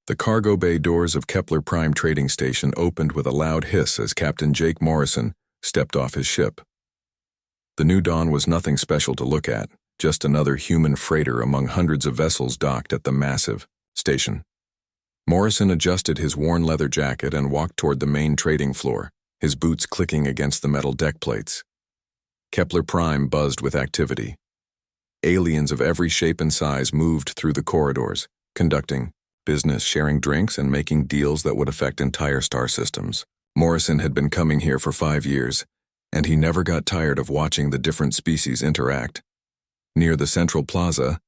The cargo bay doors of Kepler Prime Trading Station opened with a loud hiss as Captain Jake Morrison stepped off his ship. The New Dawn was nothing special to look at, just another human freighter among hundreds of vessels docked at the massive station. Morrison adjusted his worn leather jacket and walked toward the main trading floor, his boots clicking against the metal deck plates. Kepler Prime buzzed with activity. Aliens of every shape and size moved through the corridors, conducting business, sharing drinks, and making deals that would affect entire star systems. Morrison had been coming here for 5 years, and he never got tired of watching the different species interact. Near the central plaza,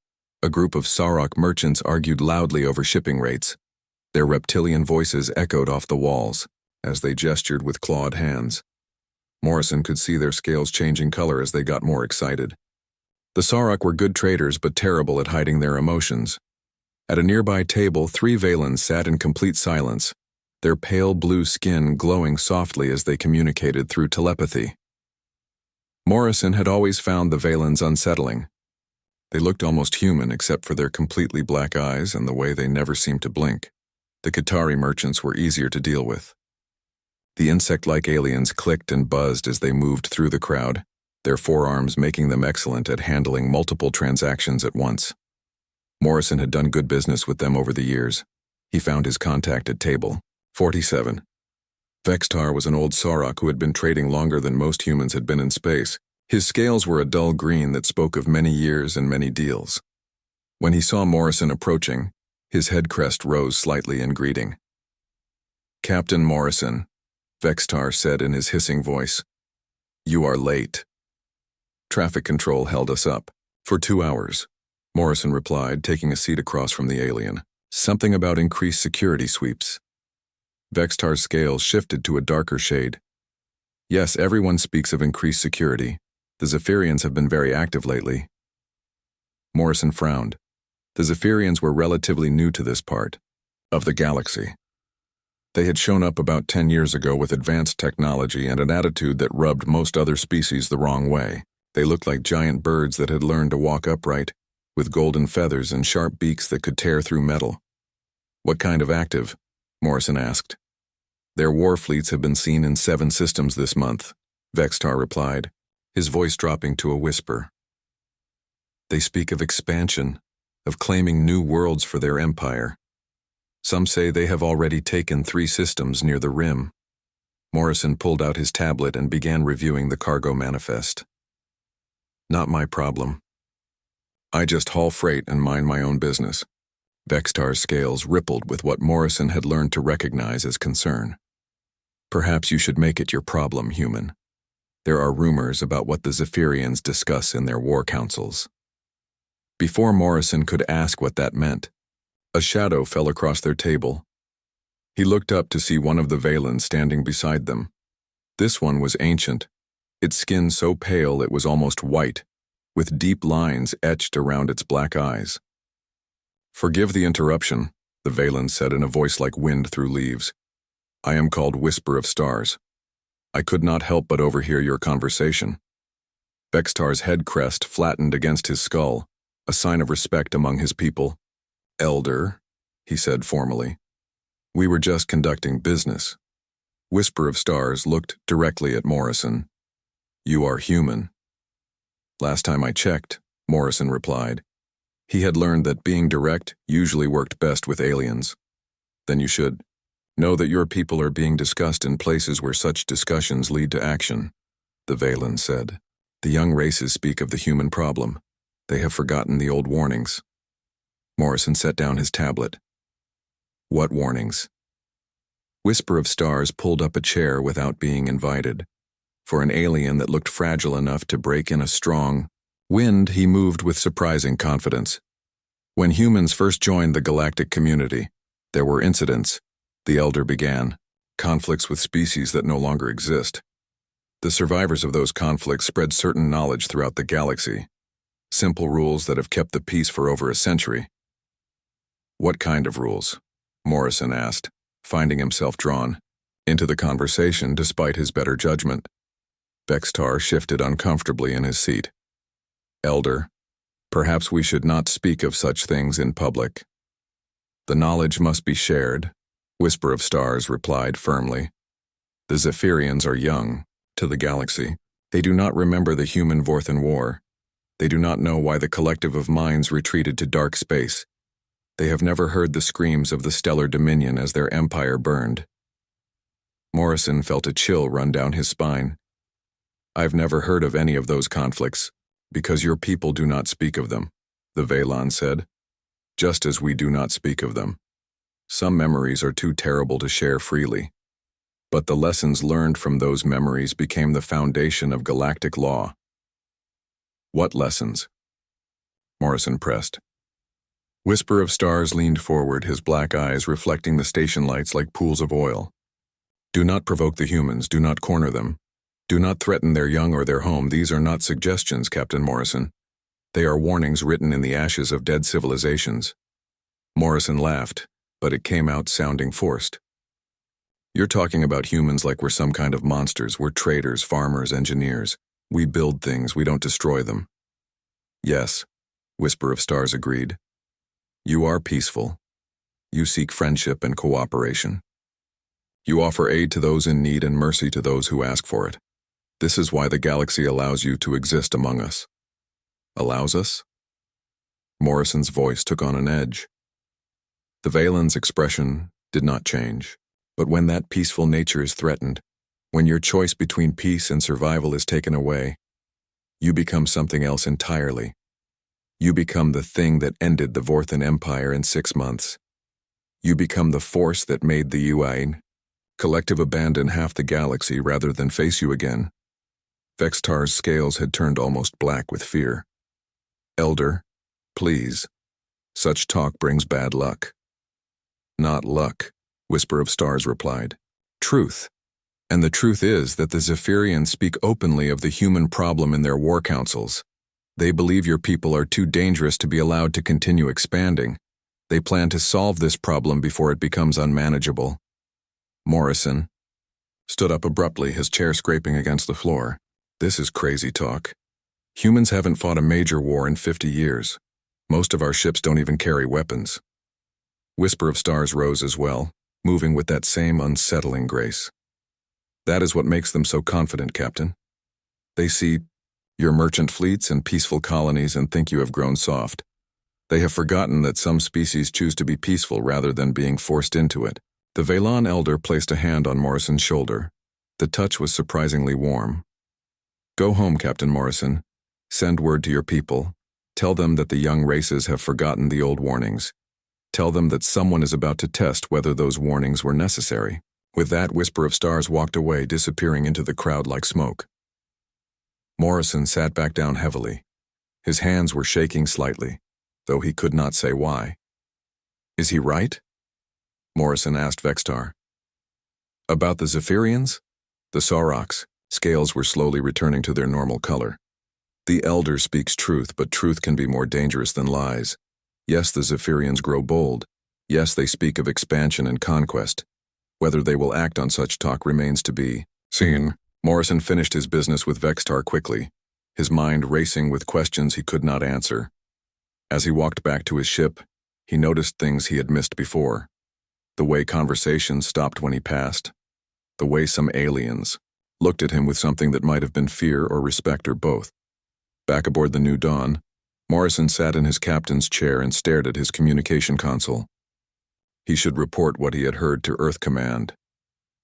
a group of Sarok merchants argued loudly over shipping rates. Their reptilian voices echoed off the walls as they gestured with clawed hands. Morrison could see their scales changing color as they got more excited. The Sarok were good traders but terrible at hiding their emotions. At a nearby table, 3 Valens sat in complete silence, their pale blue skin glowing softly as they communicated through telepathy. Morrison had always found the Valens unsettling. They looked almost human except for their completely black eyes and the way they never seemed to blink. The Qatari merchants were easier to deal with. The insect-like aliens clicked and buzzed as they moved through the crowd, their forearms making them excellent at handling multiple transactions at once. Morrison had done good business with them over the years. He found his contact at table 47. Vextar was an old Sarok who had been trading longer than most humans had been in space. His scales were a dull green that spoke of many years and many deals. When he saw Morrison approaching, his head crest rose slightly in greeting. "Captain Morrison," Vextar said in his hissing voice, "you are late." "Traffic control held us up for 2 hours," Morrison replied, taking a seat across from the alien. "Something about increased security sweeps." Vextar's scales shifted to a darker shade. "Yes, everyone speaks of increased security. The Zephyrians have been very active lately." Morrison frowned. The Zephyrians were relatively new to this part of the galaxy. They had shown up about 10 years ago with advanced technology and an attitude that rubbed most other species the wrong way. They looked like giant birds that had learned to walk upright, with golden feathers and sharp beaks that could tear through metal. "What kind of active?" Morrison asked. "Their war fleets have been seen in 7 systems this month," Vextar replied, his voice dropping to a whisper. "They speak of expansion, of claiming new worlds for their empire. Some say they have already taken 3 systems near the rim." Morrison pulled out his tablet and began reviewing the cargo manifest. "Not my problem. I just haul freight and mind my own business." Vextar's scales rippled with what Morrison had learned to recognize as concern. "Perhaps you should make it your problem, human. There are rumors about what the Zephyrians discuss in their war councils." Before Morrison could ask what that meant, a shadow fell across their table. He looked up to see one of the Valens standing beside them. This one was ancient, its skin so pale it was almost white, with deep lines etched around its black eyes. "Forgive the interruption," the Valen said in a voice like wind through leaves. "I am called Whisper of Stars. I could not help but overhear your conversation." Vextar's head crest flattened against his skull, a sign of respect among his people. "Elder," he said formally. "We were just conducting business." Whisper of Stars looked directly at Morrison. "You are human." "Last time I checked," Morrison replied. He had learned that being direct usually worked best with aliens. "Then you should know that your people are being discussed in places where such discussions lead to action," the Valen said. "The young races speak of the human problem. They have forgotten the old warnings." Morrison set down his tablet. "What warnings?" Whisper of Stars pulled up a chair without being invited. For an alien that looked fragile enough to break in a strong wind, he moved with surprising confidence. "When humans first joined the galactic community, there were incidents," the Elder began, "conflicts with species that no longer exist. The survivors of those conflicts spread certain knowledge throughout the galaxy, simple rules that have kept the peace for over a century." "What kind of rules?" Morrison asked, finding himself drawn into the conversation despite his better judgment. Vextar shifted uncomfortably in his seat. "Elder, perhaps we should not speak of such things in public." The knowledge must be shared, Whisper of Stars replied firmly. The Zephyrians are young, to the galaxy. They do not remember the human Vorthan War. They do not know why the collective of minds retreated to dark space. They have never heard the screams of the stellar dominion as their empire burned. Morrison felt a chill run down his spine. I've never heard of any of those conflicts, because your people do not speak of them, the Velan said, just as we do not speak of them. Some memories are too terrible to share freely. But the lessons learned from those memories became the foundation of galactic law. What lessons? Morrison pressed. Whisper of Stars leaned forward, his black eyes reflecting the station lights like pools of oil. Do not provoke the humans, do not corner them. Do not threaten their young or their home. These are not suggestions, Captain Morrison. They are warnings written in the ashes of dead civilizations. Morrison laughed, but it came out sounding forced. You're talking about humans like we're some kind of monsters. We're traders, farmers, engineers. We build things, we don't destroy them. Yes, Whisper of Stars agreed. You are peaceful. You seek friendship and cooperation. You offer aid to those in need and mercy to those who ask for it. This is why the galaxy allows you to exist among us. Allows us? Morrison's voice took on an edge. The Valen's expression did not change, but when that peaceful nature is threatened, when your choice between peace and survival is taken away, you become something else entirely. You become the thing that ended the Vorthan Empire in 6 months. You become the force that made the Uain collective abandon half the galaxy rather than face you again. Vextar's scales had turned almost black with fear. Elder, please. Such talk brings bad luck. Not luck, Whisper of Stars replied. Truth. And the truth is that the Zephyrians speak openly of the human problem in their war councils. They believe your people are too dangerous to be allowed to continue expanding. They plan to solve this problem before it becomes unmanageable. Morrison stood up abruptly, his chair scraping against the floor. This is crazy talk. Humans haven't fought a major war in 50 years. Most of our ships don't even carry weapons. Whisper of Stars rose as well, moving with that same unsettling grace. That is what makes them so confident, Captain. They see your merchant fleets and peaceful colonies and think you have grown soft. They have forgotten that some species choose to be peaceful rather than being forced into it. The Velan elder placed a hand on Morrison's shoulder. The touch was surprisingly warm. Go home, Captain Morrison. Send word to your people. Tell them that the young races have forgotten the old warnings. Tell them that someone is about to test whether those warnings were necessary. With that, Whisper of Stars walked away, disappearing into the crowd like smoke. Morrison sat back down heavily. His hands were shaking slightly, though he could not say why. Is he right? Morrison asked Vextar. About the Zephyrians? The Saurochs. Scales were slowly returning to their normal color. The Elder speaks truth, but truth can be more dangerous than lies. Yes, the Zephyrians grow bold. Yes, they speak of expansion and conquest. Whether they will act on such talk remains to be seen. Morrison finished his business with Vextar quickly, his mind racing with questions he could not answer. As he walked back to his ship, he noticed things he had missed before. The way conversations stopped when he passed. The way some aliens looked at him with something that might have been fear or respect or both. Back aboard the New Dawn, Morrison sat in his captain's chair and stared at his communication console. He should report what he had heard to Earth Command.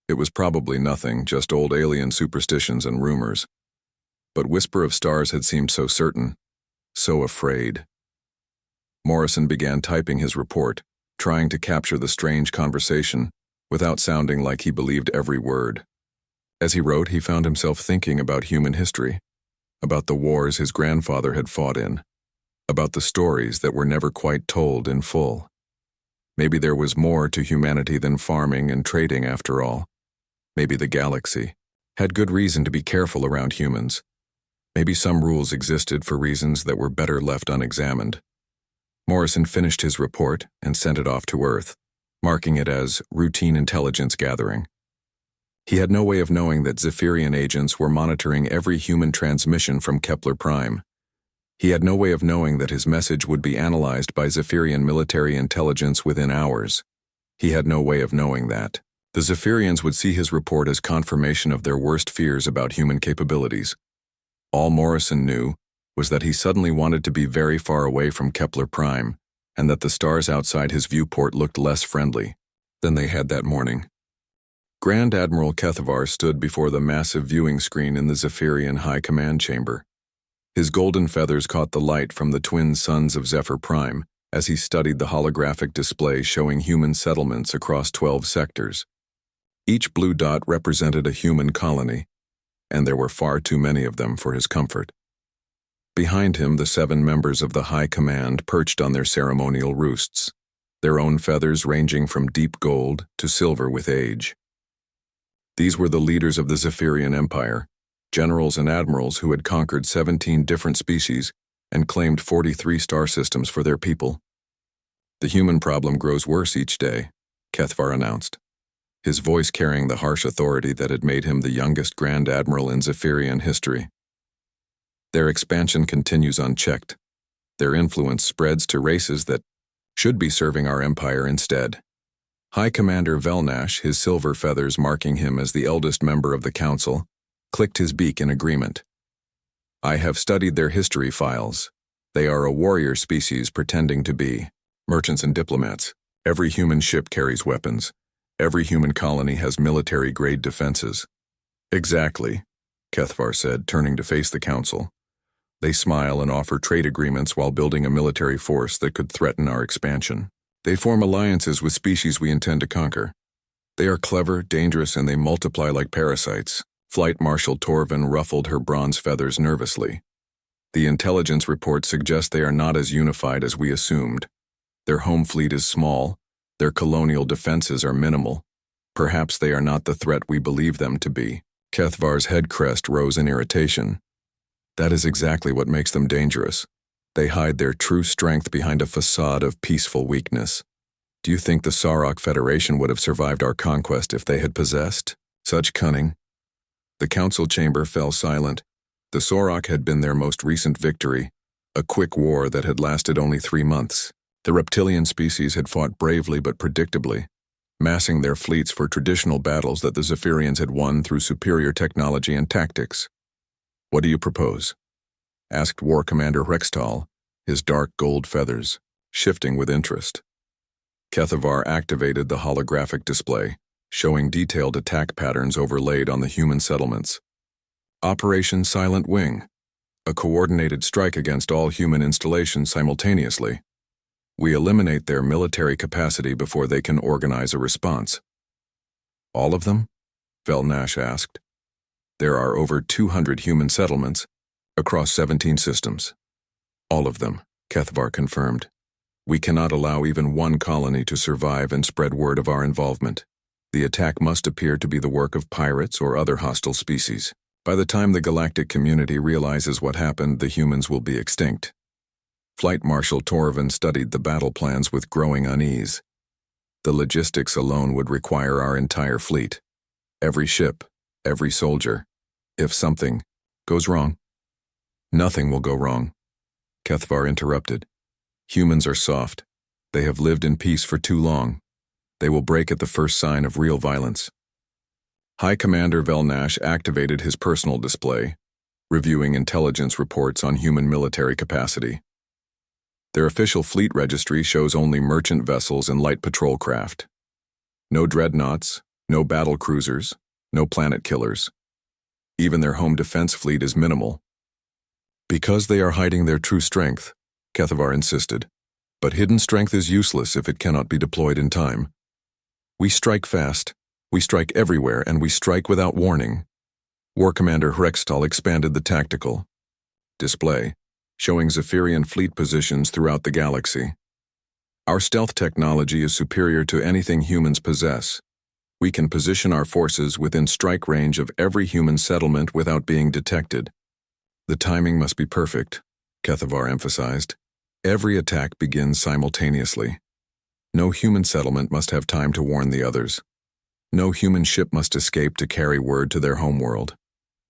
It was probably nothing, just old alien superstitions and rumors. But Whisper of Stars had seemed so certain, so afraid. Morrison began typing his report, trying to capture the strange conversation without sounding like he believed every word. As he wrote, he found himself thinking about human history, about the wars his grandfather had fought in, about the stories that were never quite told in full. Maybe there was more to humanity than farming and trading after all. Maybe the galaxy had good reason to be careful around humans. Maybe some rules existed for reasons that were better left unexamined. Morrison finished his report and sent it off to Earth, marking it as routine intelligence gathering. He had no way of knowing that Zephyrian agents were monitoring every human transmission from Kepler Prime. He had no way of knowing that his message would be analyzed by Zephyrian military intelligence within hours. He had no way of knowing that. The Zephyrians would see his report as confirmation of their worst fears about human capabilities. All Morrison knew was that he suddenly wanted to be very far away from Kepler Prime, and that the stars outside his viewport looked less friendly than they had that morning. Grand Admiral Kethavar stood before the massive viewing screen in the Zephyrian High Command Chamber. His golden feathers caught the light from the twin suns of Zephyr Prime as he studied the holographic display showing human settlements across 12 sectors. Each blue dot represented a human colony, and there were far too many of them for his comfort. Behind him, the 7 members of the High Command perched on their ceremonial roosts, their own feathers ranging from deep gold to silver with age. These were the leaders of the Zephyrian Empire, generals and admirals who had conquered 17 different species and claimed 43 star systems for their people. The human problem grows worse each day, Kethavar announced, his voice carrying the harsh authority that had made him the youngest Grand Admiral in Zephyrian history. Their expansion continues unchecked. Their influence spreads to races that should be serving our empire instead. High Commander Velnash, his silver feathers marking him as the eldest member of the council, clicked his beak in agreement. I have studied their history files. They are a warrior species pretending to be merchants and diplomats. Every human ship carries weapons. Every human colony has military-grade defenses. Exactly, Kethavar said, turning to face the council. They smile and offer trade agreements while building a military force that could threaten our expansion. They form alliances with species we intend to conquer. They are clever, dangerous, and they multiply like parasites. Flight Marshal Torvin ruffled her bronze feathers nervously. The intelligence reports suggest they are not as unified as we assumed. Their home fleet is small. Their colonial defenses are minimal. Perhaps they are not the threat we believe them to be. Kethavar's head crest rose in irritation. That is exactly what makes them dangerous. They hide their true strength behind a facade of peaceful weakness. Do you think the Sarok Federation would have survived our conquest if they had possessed such cunning? The council chamber fell silent. The Sarok had been their most recent victory, a quick war that had lasted only 3 months. The reptilian species had fought bravely but predictably, massing their fleets for traditional battles that the Zephyrians had won through superior technology and tactics. What do you propose? Asked War Commander Rextal, his dark gold feathers shifting with interest. Kethavar activated the holographic display, showing detailed attack patterns overlaid on the human settlements. Operation Silent Wing, a coordinated strike against all human installations simultaneously. We eliminate their military capacity before they can organize a response. All of them? Velnash asked. There are over 200 human settlements across 17 systems. All of them, Kethavar confirmed. We cannot allow even one colony to survive and spread word of our involvement. The attack must appear to be the work of pirates or other hostile species. By the time the galactic community realizes what happened, the humans will be extinct. Flight Marshal Torvin studied the battle plans with growing unease. The logistics alone would require our entire fleet. Every ship, every soldier. If something goes wrong. Nothing will go wrong, Kethavar interrupted. Humans are soft. They have lived in peace for too long. They will break at the first sign of real violence. High Commander Velnash activated his personal display, reviewing intelligence reports on human military capacity. Their official fleet registry shows only merchant vessels and light patrol craft. No dreadnoughts, no battle cruisers, no planet killers. Even their home defense fleet is minimal. Because they are hiding their true strength, Kethavar insisted. But hidden strength is useless if it cannot be deployed in time. We strike fast, we strike everywhere, and we strike without warning. War Commander Rextal expanded the tactical display, showing Zephyrian fleet positions throughout the galaxy. Our stealth technology is superior to anything humans possess. We can position our forces within strike range of every human settlement without being detected. The timing must be perfect, Kethavar emphasized. Every attack begins simultaneously. No human settlement must have time to warn the others. No human ship must escape to carry word to their homeworld.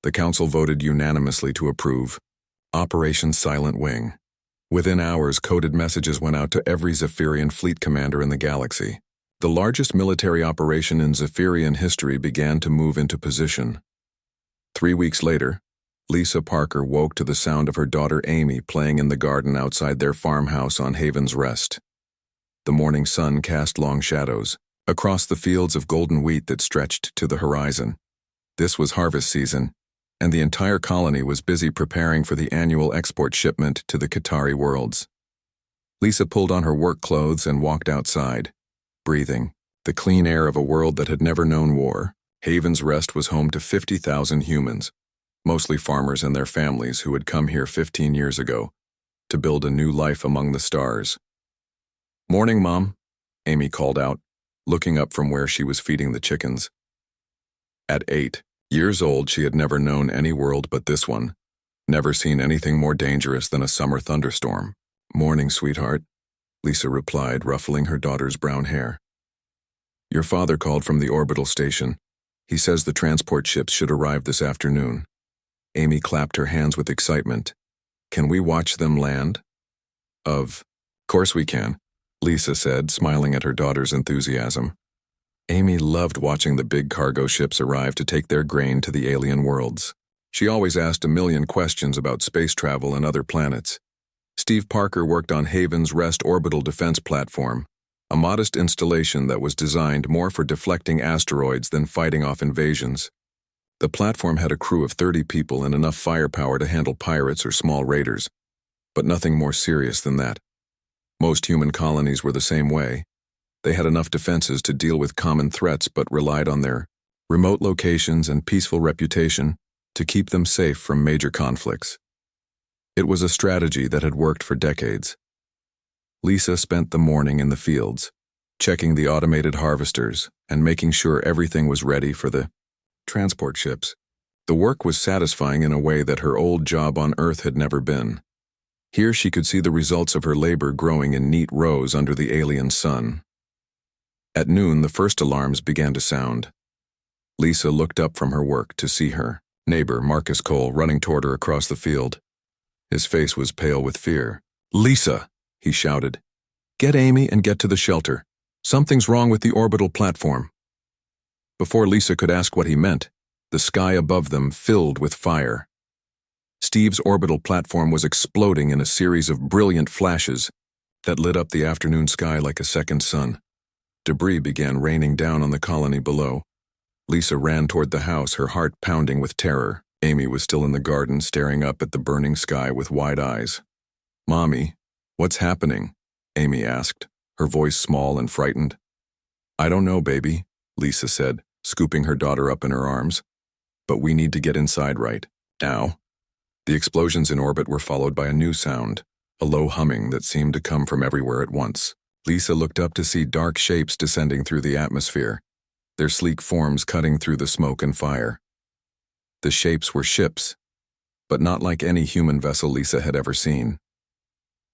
The council voted unanimously to approve, Operation Silent Wing. Within hours, coded messages went out to every Zephyrian fleet commander in the galaxy. The largest military operation in Zephyrian history began to move into position. 3 weeks later, Lisa Parker woke to the sound of her daughter Amy playing in the garden outside their farmhouse on Haven's Rest. The morning sun cast long shadows across the fields of golden wheat that stretched to the horizon. This was harvest season, and the entire colony was busy preparing for the annual export shipment to the Qatari worlds. Lisa pulled on her work clothes and walked outside, breathing the clean air of a world that had never known war. Haven's Rest was home to 50,000 humans, mostly farmers and their families who had come here 15 years ago to build a new life among the stars. "Morning, Mom," Amy called out, looking up from where she was feeding the chickens. At 8 years old, she had never known any world but this one, never seen anything more dangerous than a summer thunderstorm. "Morning, sweetheart," Lisa replied, ruffling her daughter's brown hair. "Your father called from the orbital station. He says the transport ships should arrive this afternoon." Amy clapped her hands with excitement. "Can we watch them land?" Of course we can," Lisa said, smiling at her daughter's enthusiasm. Amy loved watching the big cargo ships arrive to take their grain to the alien worlds. She always asked a million questions about space travel and other planets. Steve Parker worked on Haven's Rest orbital defense platform, a modest installation that was designed more for deflecting asteroids than fighting off invasions. The platform had a crew of 30 people and enough firepower to handle pirates or small raiders, but nothing more serious than that. Most human colonies were the same way. They had enough defenses to deal with common threats but relied on their remote locations and peaceful reputation to keep them safe from major conflicts. It was a strategy that had worked for decades. Lisa spent the morning in the fields, checking the automated harvesters and making sure everything was ready for the transport ships. The work was satisfying in a way that her old job on Earth had never been. Here she could see the results of her labor growing in neat rows under the alien sun. At noon, the first alarms began to sound. Lisa looked up from her work to see her neighbor, Marcus Cole, running toward her across the field. His face was pale with fear. "Lisa," he shouted, "get Amy and get to the shelter. Something's wrong with the orbital platform." Before Lisa could ask what he meant, the sky above them filled with fire. Steve's orbital platform was exploding in a series of brilliant flashes that lit up the afternoon sky like a second sun. Debris began raining down on the colony below. Lisa ran toward the house, her heart pounding with terror. Amy was still in the garden, staring up at the burning sky with wide eyes. "Mommy, what's happening?" Amy asked, her voice small and frightened. "I don't know, baby," Lisa said, scooping her daughter up in her arms. "But we need to get inside right now." The explosions in orbit were followed by a new sound, a low humming that seemed to come from everywhere at once. Lisa looked up to see dark shapes descending through the atmosphere, their sleek forms cutting through the smoke and fire. The shapes were ships, but not like any human vessel Lisa had ever seen.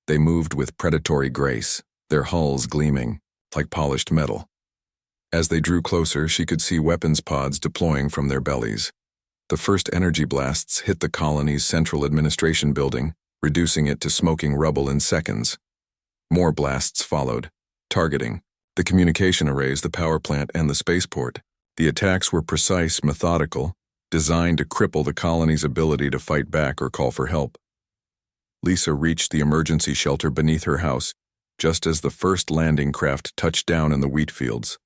They moved with predatory grace, their hulls gleaming like polished metal. As they drew closer, she could see weapons pods deploying from their bellies. The first energy blasts hit the colony's central administration building, reducing it to smoking rubble in seconds. More blasts followed, targeting the communication arrays, the power plant, and the spaceport. The attacks were precise, methodical, designed to cripple the colony's ability to fight back or call for help. Lisa reached the emergency shelter beneath her house just as the first landing craft touched down in the wheat fields.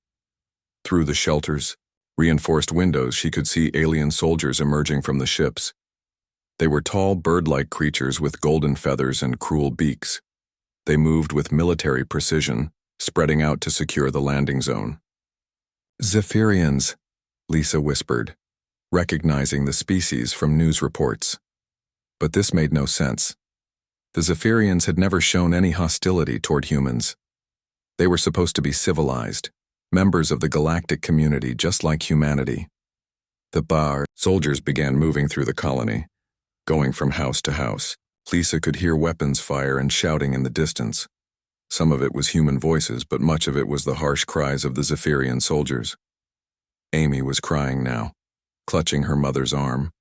Through the shelter's reinforced windows, she could see alien soldiers emerging from the ships. They were tall, bird-like creatures with golden feathers and cruel beaks. They moved with military precision, spreading out to secure the landing zone. "Zephyrians," Lisa whispered, recognizing the species from news reports. But this made no sense. The Zephyrians had never shown any hostility toward humans. They were supposed to be civilized, members of the galactic community just like humanity. The bar soldiers began moving through the colony, going from house to house. Lisa could hear weapons fire and shouting in the distance. Some of it was human voices, but much of it was the harsh cries of the Zephyrian soldiers. Amy was crying now, clutching her mother's arm.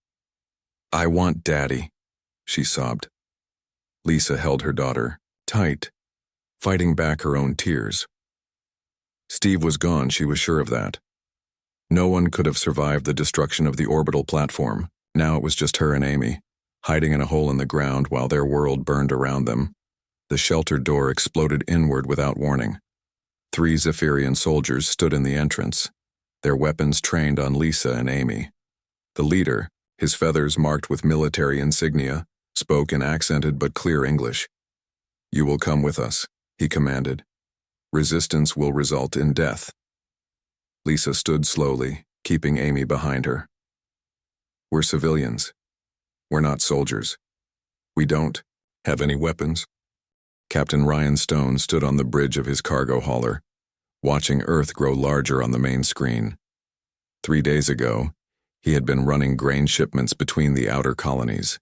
"I want Daddy," she sobbed. Lisa held her daughter tight, fighting back her own tears. Steve was gone, she was sure of that. No one could have survived the destruction of the orbital platform. Now it was just her and Amy, hiding in a hole in the ground while their world burned around them. The shelter door exploded inward without warning. 3 Zephyrian soldiers stood in the entrance, their weapons trained on Lisa and Amy. The leader, his feathers marked with military insignia, spoke in accented but clear English. "You will come with us," he commanded. "Resistance will result in death." Lisa stood slowly, keeping Amy behind her. "We're civilians. We're not soldiers. We don't have any weapons." Captain Ryan Stone stood on the bridge of his cargo hauler, watching Earth grow larger on the main screen. 3 days ago, he had been running grain shipments between the outer colonies.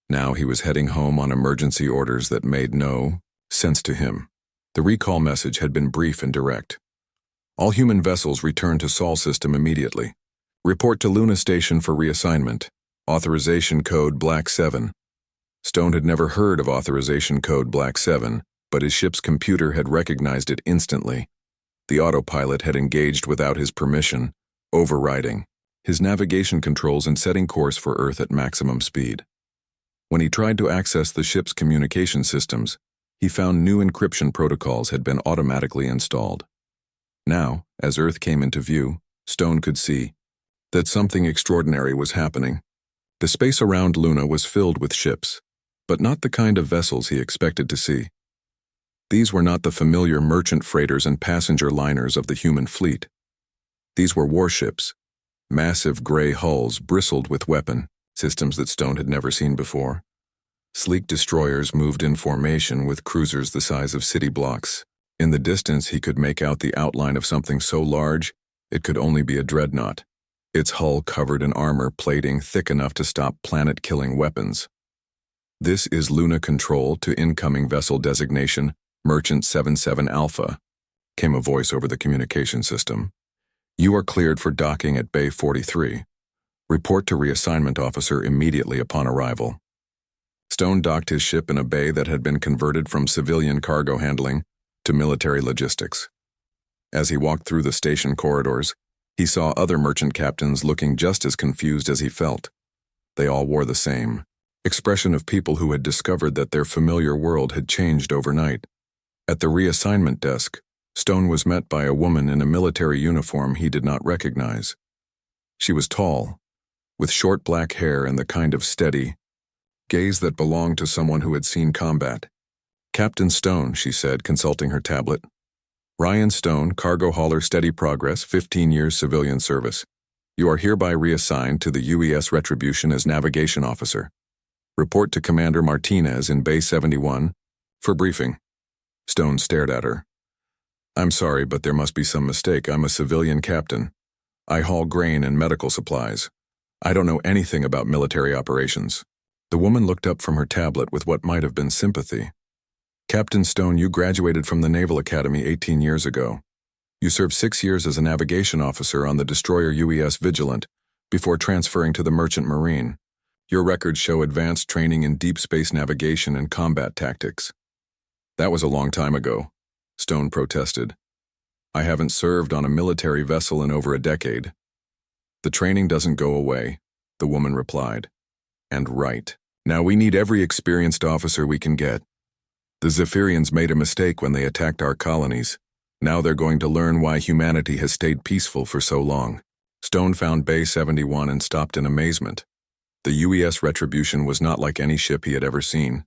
Now he was heading home on emergency orders that made no sense to him. The recall message had been brief and direct. "All human vessels return to Sol system immediately. Report to Luna Station for reassignment. Authorization code Black 7. Stone had never heard of authorization code Black 7, but his ship's computer had recognized it instantly. The autopilot had engaged without his permission, overriding his navigation controls and setting course for Earth at maximum speed. When he tried to access the ship's communication systems, he found new encryption protocols had been automatically installed. Now, as Earth came into view, Stone could see that something extraordinary was happening. The space around Luna was filled with ships, but not the kind of vessels he expected to see. These were not the familiar merchant freighters and passenger liners of the human fleet. These were warships. Massive gray hulls bristled with weapon systems that Stone had never seen before. Sleek destroyers moved in formation with cruisers the size of city blocks. In the distance he could make out the outline of something so large it could only be a dreadnought, its hull covered in armor plating thick enough to stop planet-killing weapons. "This is Luna Control to incoming vessel designation Merchant 77 Alpha," came a voice over the communication system. "You are cleared for docking at Bay 43. Report to reassignment officer immediately upon arrival." Stone docked his ship in a bay that had been converted from civilian cargo handling to military logistics. As he walked through the station corridors, he saw other merchant captains looking just as confused as he felt. They all wore the same expression of people who had discovered that their familiar world had changed overnight. At the reassignment desk, Stone was met by a woman in a military uniform he did not recognize. She was tall, with short black hair and the kind of steady gaze that belonged to someone who had seen combat. "Captain Stone," she said, consulting her tablet. "Ryan Stone, cargo hauler, steady progress, 15 years civilian service. You are hereby reassigned to the UES Retribution as navigation officer. Report to Commander Martinez in Bay 71 for briefing." Stone stared at her. "I'm sorry, but there must be some mistake. I'm a civilian captain. I haul grain and medical supplies. I don't know anything about military operations." The woman looked up from her tablet with what might have been sympathy. "Captain Stone, you graduated from the Naval Academy 18 years ago. You served 6 years as a navigation officer on the destroyer UES Vigilant before transferring to the Merchant Marine. Your records show advanced training in deep space navigation and combat tactics." "That was a long time ago," Stone protested. "I haven't served on a military vessel in over a decade." "The training doesn't go away," the woman replied. "And right. Now we need every experienced officer we can get. The Zephyrians made a mistake when they attacked our colonies. Now they're going to learn why humanity has stayed peaceful for so long." Stone found Bay 71 and stopped in amazement. The UES Retribution was not like any ship he had ever seen.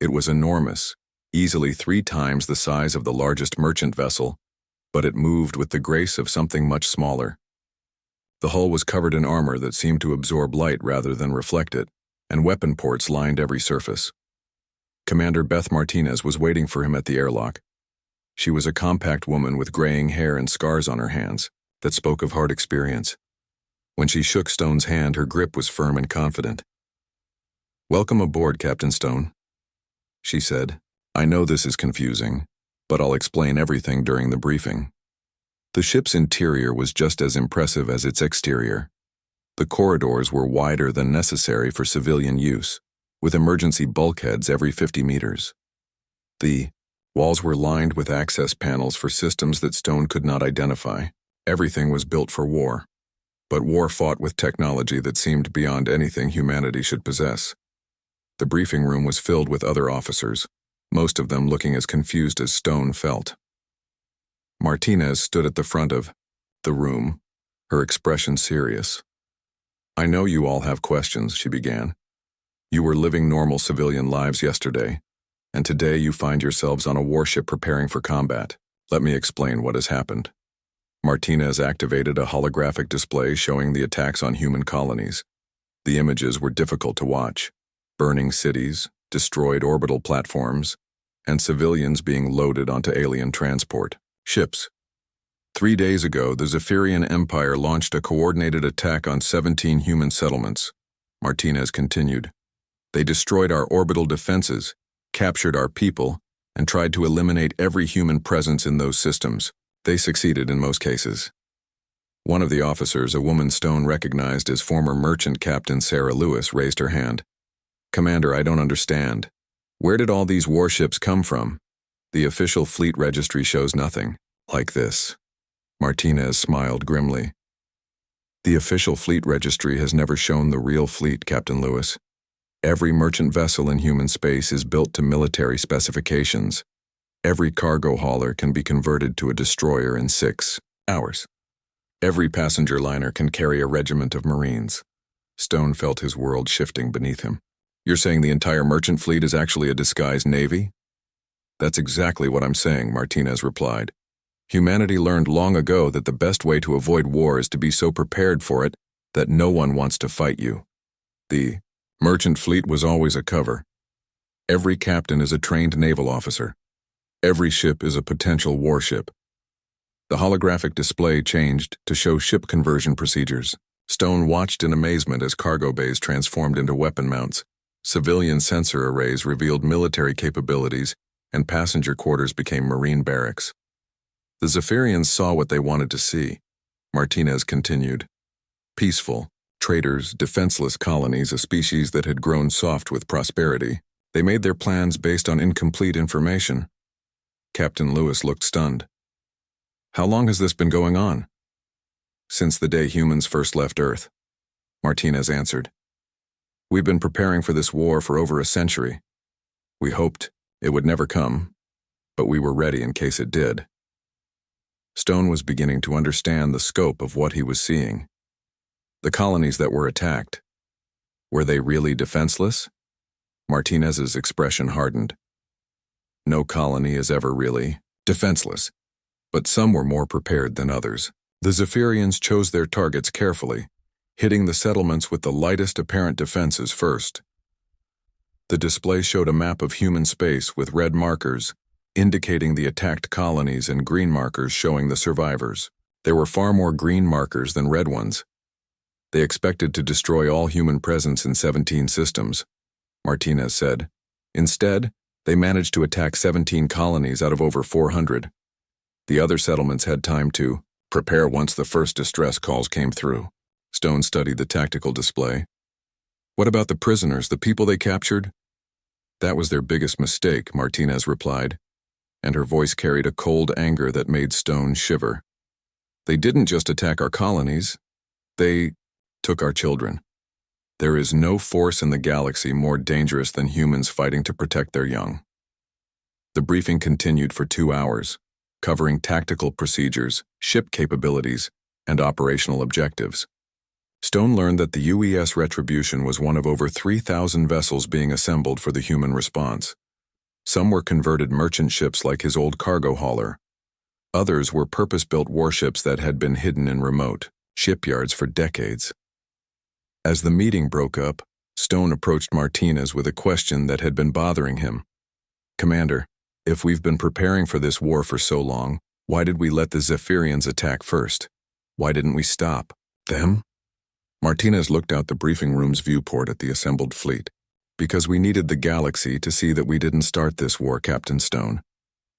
It was enormous, easily 3 times the size of the largest merchant vessel, but it moved with the grace of something much smaller. The hull was covered in armor that seemed to absorb light rather than reflect it, and weapon ports lined every surface. Commander Beth Martinez was waiting for him at the airlock. She was a compact woman with graying hair and scars on her hands that spoke of hard experience. When she shook Stone's hand, her grip was firm and confident. "Welcome aboard, Captain Stone," she said. "I know this is confusing, but I'll explain everything during the briefing." The ship's interior was just as impressive as its exterior. The corridors were wider than necessary for civilian use, with emergency bulkheads every 50 meters. The walls were lined with access panels for systems that Stone could not identify. Everything was built for war. But war fought with technology that seemed beyond anything humanity should possess. The briefing room was filled with other officers, most of them looking as confused as Stone felt. Martinez stood at the front of the room, her expression serious. "I know you all have questions," she began. "You were living normal civilian lives yesterday, and today you find yourselves on a warship preparing for combat. Let me explain what has happened." Martinez activated a holographic display showing the attacks on human colonies. The images were difficult to watch: burning cities, destroyed orbital platforms, and civilians being loaded onto alien transport ships. 3 days ago, the Zephyrian Empire launched a coordinated attack on 17 human settlements. Martinez continued. They destroyed our orbital defenses, captured our people, and tried to eliminate every human presence in those systems. They succeeded in most cases. One of the officers, a woman Stone recognized as former merchant captain Sarah Lewis, raised her hand. "Commander, I don't understand. Where did all these warships come from? The official fleet registry shows nothing like this." Martinez smiled grimly. "The official fleet registry has never shown the real fleet, Captain Lewis. Every merchant vessel in human space is built to military specifications. Every cargo hauler can be converted to a destroyer in 6 hours. Every passenger liner can carry a regiment of Marines." Stone felt his world shifting beneath him. "You're saying the entire merchant fleet is actually a disguised navy?" "That's exactly what I'm saying," Martinez replied. "Humanity learned long ago that the best way to avoid war is to be so prepared for it that no one wants to fight you. The merchant fleet was always a cover. Every captain is a trained naval officer. Every ship is a potential warship." The holographic display changed to show ship conversion procedures. Stone watched in amazement as cargo bays transformed into weapon mounts. Civilian sensor arrays revealed military capabilities, and passenger quarters became marine barracks. The Zephyrians saw what they wanted to see. Martinez continued. Peaceful, traders, defenseless colonies, a species that had grown soft with prosperity. They made their plans based on incomplete information. Captain Lewis looked stunned. "How long has this been going on?" "Since the day humans first left Earth," Martinez answered. "We've been preparing for this war for over a century. We hoped it would never come, but we were ready in case it did." Stone was beginning to understand the scope of what he was seeing. The colonies that were attacked, were they really defenseless? Martinez's expression hardened. No colony is ever really defenseless, but some were more prepared than others. The Zephyrians chose their targets carefully, hitting the settlements with the lightest apparent defenses first. The display showed a map of human space with red markers, indicating the attacked colonies, and green markers showing the survivors. There were far more green markers than red ones. They expected to destroy all human presence in 17 systems, Martinez said. Instead, they managed to attack 17 colonies out of over 400. The other settlements had time to prepare once the first distress calls came through. Stone studied the tactical display. "What about the prisoners, the people they captured?" "That was their biggest mistake," Martinez replied, and her voice carried a cold anger that made Stone shiver. "They didn't just attack our colonies. They took our children. There is no force in the galaxy more dangerous than humans fighting to protect their young." The briefing continued for 2 hours, covering tactical procedures, ship capabilities, and operational objectives. Stone learned that the UES Retribution was one of over 3,000 vessels being assembled for the human response. Some were converted merchant ships like his old cargo hauler. Others were purpose-built warships that had been hidden in remote shipyards for decades. As the meeting broke up, Stone approached Martinez with a question that had been bothering him. "Commander, if we've been preparing for this war for so long, why did we let the Zephyrians attack first? Why didn't we stop them?" Martinez looked out the briefing room's viewport at the assembled fleet. "Because we needed the galaxy to see that we didn't start this war, Captain Stone.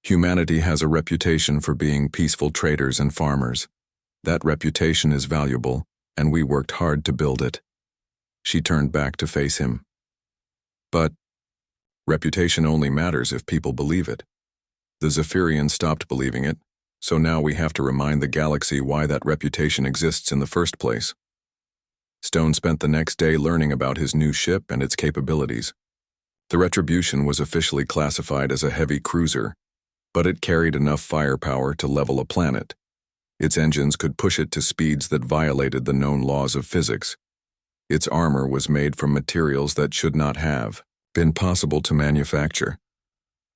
Humanity has a reputation for being peaceful traders and farmers. That reputation is valuable, and we worked hard to build it." She turned back to face him. But reputation only matters if people believe it. The Zephyrians stopped believing it, so now we have to remind the galaxy why that reputation exists in the first place. Stone spent the next day learning about his new ship and its capabilities. The Retribution was officially classified as a heavy cruiser, but it carried enough firepower to level a planet. Its engines could push it to speeds that violated the known laws of physics. Its armor was made from materials that should not have been possible to manufacture.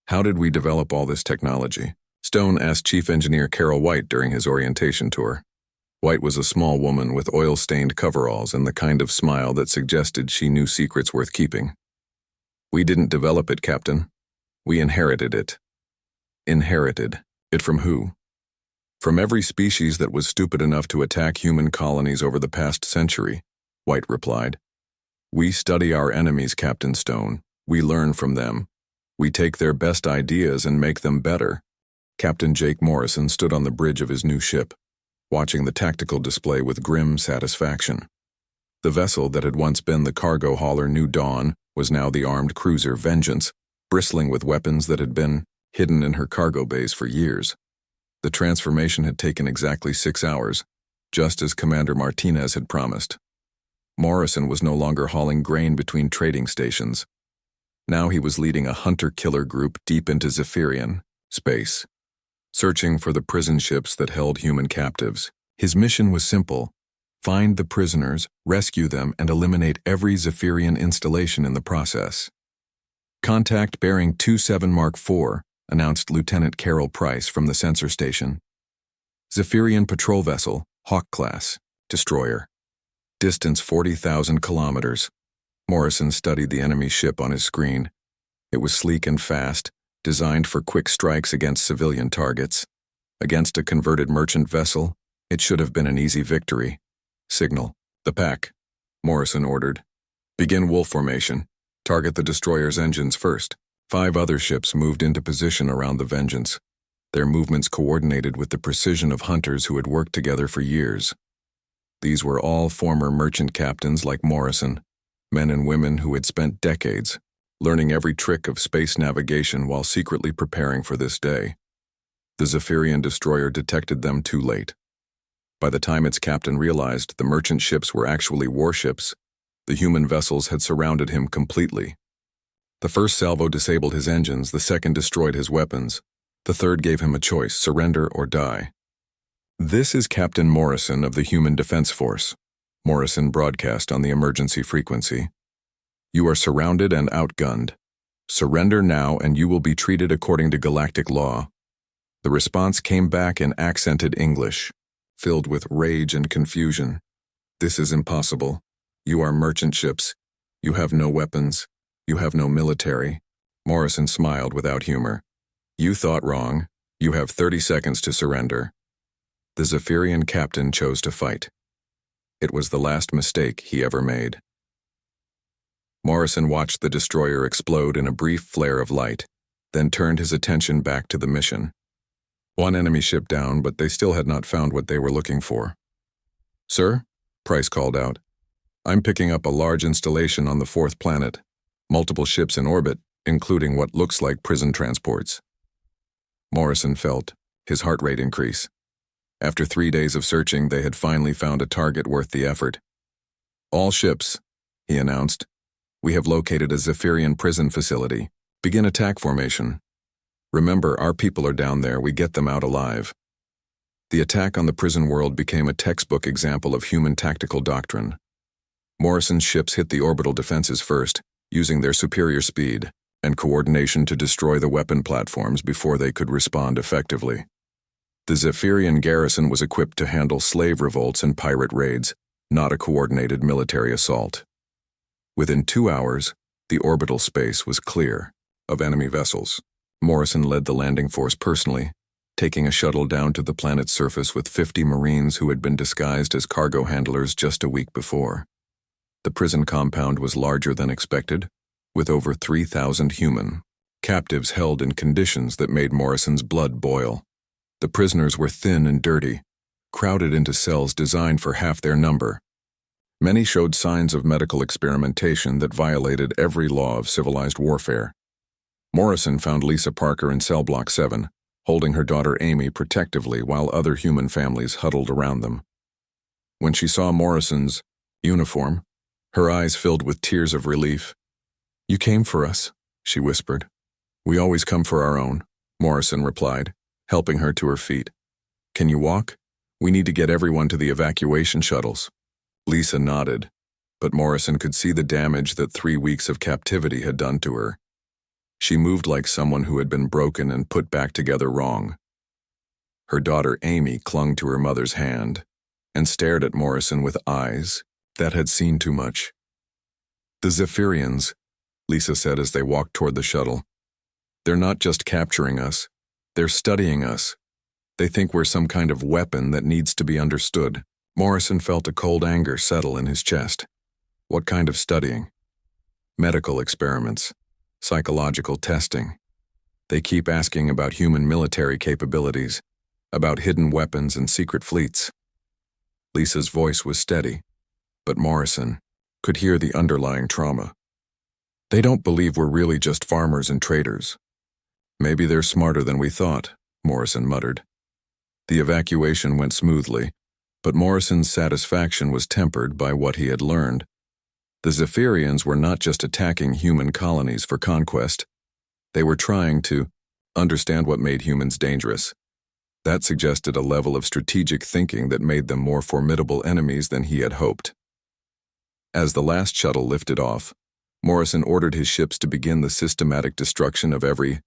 How did we develop all this technology? Stone asked Chief Engineer Carol White during his orientation tour. White was a small woman with oil-stained coveralls and the kind of smile that suggested she knew secrets worth keeping. We didn't develop it, Captain. We inherited it. Inherited it from who? From every species that was stupid enough to attack human colonies over the past century, White replied. We study our enemies, Captain Stone. We learn from them. We take their best ideas and make them better. Captain Jake Morrison stood on the bridge of his new ship, watching the tactical display with grim satisfaction. The vessel that had once been the cargo hauler New Dawn was now the armed cruiser Vengeance, bristling with weapons that had been hidden in her cargo bays for years. The transformation had taken exactly 6 hours, just as Commander Martinez had promised. Morrison was no longer hauling grain between trading stations. Now he was leading a hunter-killer group deep into Zephyrian space, searching for the prison ships that held human captives. His mission was simple: find the prisoners, rescue them, and eliminate every Zephyrian installation in the process. Contact bearing 27 Mark IV, announced Lieutenant Carol Price from the sensor station. Zephyrian patrol vessel, Hawk class, destroyer. Distance 40,000 kilometers. Morrison studied the enemy ship on his screen. It was sleek and fast, designed for quick strikes against civilian targets. Against a converted merchant vessel, it should have been an easy victory. Signal the pack, Morrison ordered. Begin wolf formation. Target the destroyer's engines first. 5 other ships moved into position around the Vengeance, their movements coordinated with the precision of hunters who had worked together for years. These were all former merchant captains like Morrison, men and women who had spent decades learning every trick of space navigation while secretly preparing for this day. The Zephyrian destroyer detected them too late. By the time its captain realized the merchant ships were actually warships, the human vessels had surrounded him completely. The first salvo disabled his engines, the second destroyed his weapons. The third gave him a choice: surrender or die. This is Captain Morrison of the Human Defense Force. Morrison broadcast on the emergency frequency. You are surrounded and outgunned. Surrender now and you will be treated according to galactic law. The response came back in accented English, filled with rage and confusion. This is impossible. You are merchant ships. You have no weapons. You have no military. Morrison smiled without humor. You thought wrong. You have 30 seconds to surrender. The Zephyrian captain chose to fight. It was the last mistake he ever made. Morrison watched the destroyer explode in a brief flare of light, then turned his attention back to the mission. One enemy ship down, but they still had not found what they were looking for. Sir, Price called out. I'm picking up a large installation on the 4th planet. Multiple ships in orbit, including what looks like prison transports. Morrison felt his heart rate increase. After 3 days of searching, they had finally found a target worth the effort. All ships, he announced. We have located a Zephyrian prison facility. Begin attack formation. Remember, our people are down there. We get them out alive. The attack on the prison world became a textbook example of human tactical doctrine. Morrison's ships hit the orbital defenses first, using their superior speed and coordination to destroy the weapon platforms before they could respond effectively. The Zephyrian garrison was equipped to handle slave revolts and pirate raids, not a coordinated military assault. Within 2 hours, the orbital space was clear of enemy vessels. Morrison led the landing force personally, taking a shuttle down to the planet's surface with 50 Marines who had been disguised as cargo handlers just a week before. The prison compound was larger than expected, with over 3,000 human captives held in conditions that made Morrison's blood boil. The prisoners were thin and dirty, crowded into cells designed for half their number. Many showed signs of medical experimentation that violated every law of civilized warfare. Morrison found Lisa Parker in cell block 7, holding her daughter Amy protectively while other human families huddled around them. When she saw Morrison's uniform, her eyes filled with tears of relief. "You came for us," she whispered. "We always come for our own," Morrison replied, helping her to her feet. "Can you walk? We need to get everyone to the evacuation shuttles." Lisa nodded, but Morrison could see the damage that 3 weeks of captivity had done to her. She moved like someone who had been broken and put back together wrong. Her daughter Amy clung to her mother's hand and stared at Morrison with eyes that had seen too much. "The Zephyrians," Lisa said as they walked toward the shuttle. "They're not just capturing us, they're studying us. They think we're some kind of weapon that needs to be understood." Morrison felt a cold anger settle in his chest. What kind of studying? Medical experiments, psychological testing. They keep asking about human military capabilities, about hidden weapons and secret fleets. Lisa's voice was steady, but Morrison could hear the underlying trauma. "They don't believe we're really just farmers and traders." "Maybe they're smarter than we thought," Morrison muttered. The evacuation went smoothly, but Morrison's satisfaction was tempered by what he had learned. The Zephyrians were not just attacking human colonies for conquest. They were trying to understand what made humans dangerous. That suggested a level of strategic thinking that made them more formidable enemies than he had hoped. As the last shuttle lifted off, Morrison ordered his ships to begin the systematic destruction of every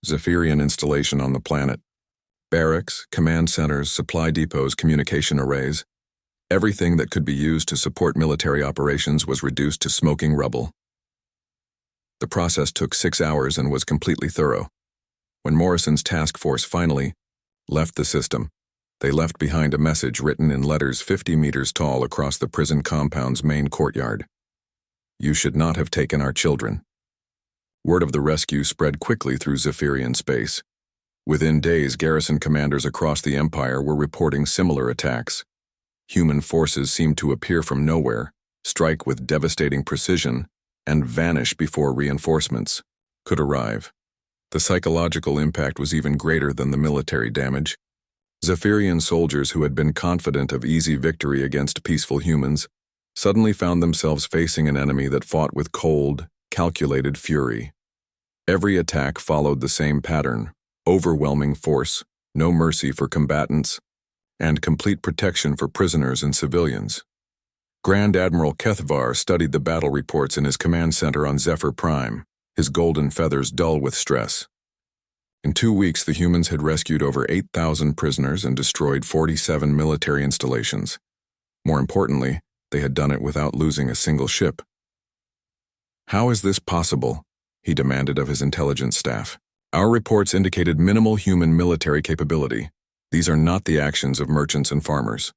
Zephyrian installation on the planet. Barracks, command centers, supply depots, communication arrays. Everything that could be used to support military operations was reduced to smoking rubble. The process took 6 hours and was completely thorough. When Morrison's task force finally left the system, they left behind a message written in letters 50 meters tall across the prison compound's main courtyard. "You should not have taken our children." Word of the rescue spread quickly through Zephyrian space. Within days, garrison commanders across the Empire were reporting similar attacks. Human forces seemed to appear from nowhere, strike with devastating precision, and vanish before reinforcements could arrive. The psychological impact was even greater than the military damage. Zephyrian soldiers who had been confident of easy victory against peaceful humans suddenly found themselves facing an enemy that fought with cold, calculated fury. Every attack followed the same pattern: overwhelming force, no mercy for combatants, and complete protection for prisoners and civilians. Grand Admiral Kethvar studied the battle reports in his command center on Zephyr Prime, his golden feathers dull with stress. In 2 weeks, the humans had rescued over 8,000 prisoners and destroyed 47 military installations. More importantly, they had done it without losing a single ship. "How is this possible?" he demanded of his intelligence staff. "Our reports indicated minimal human military capability. These are not the actions of merchants and farmers."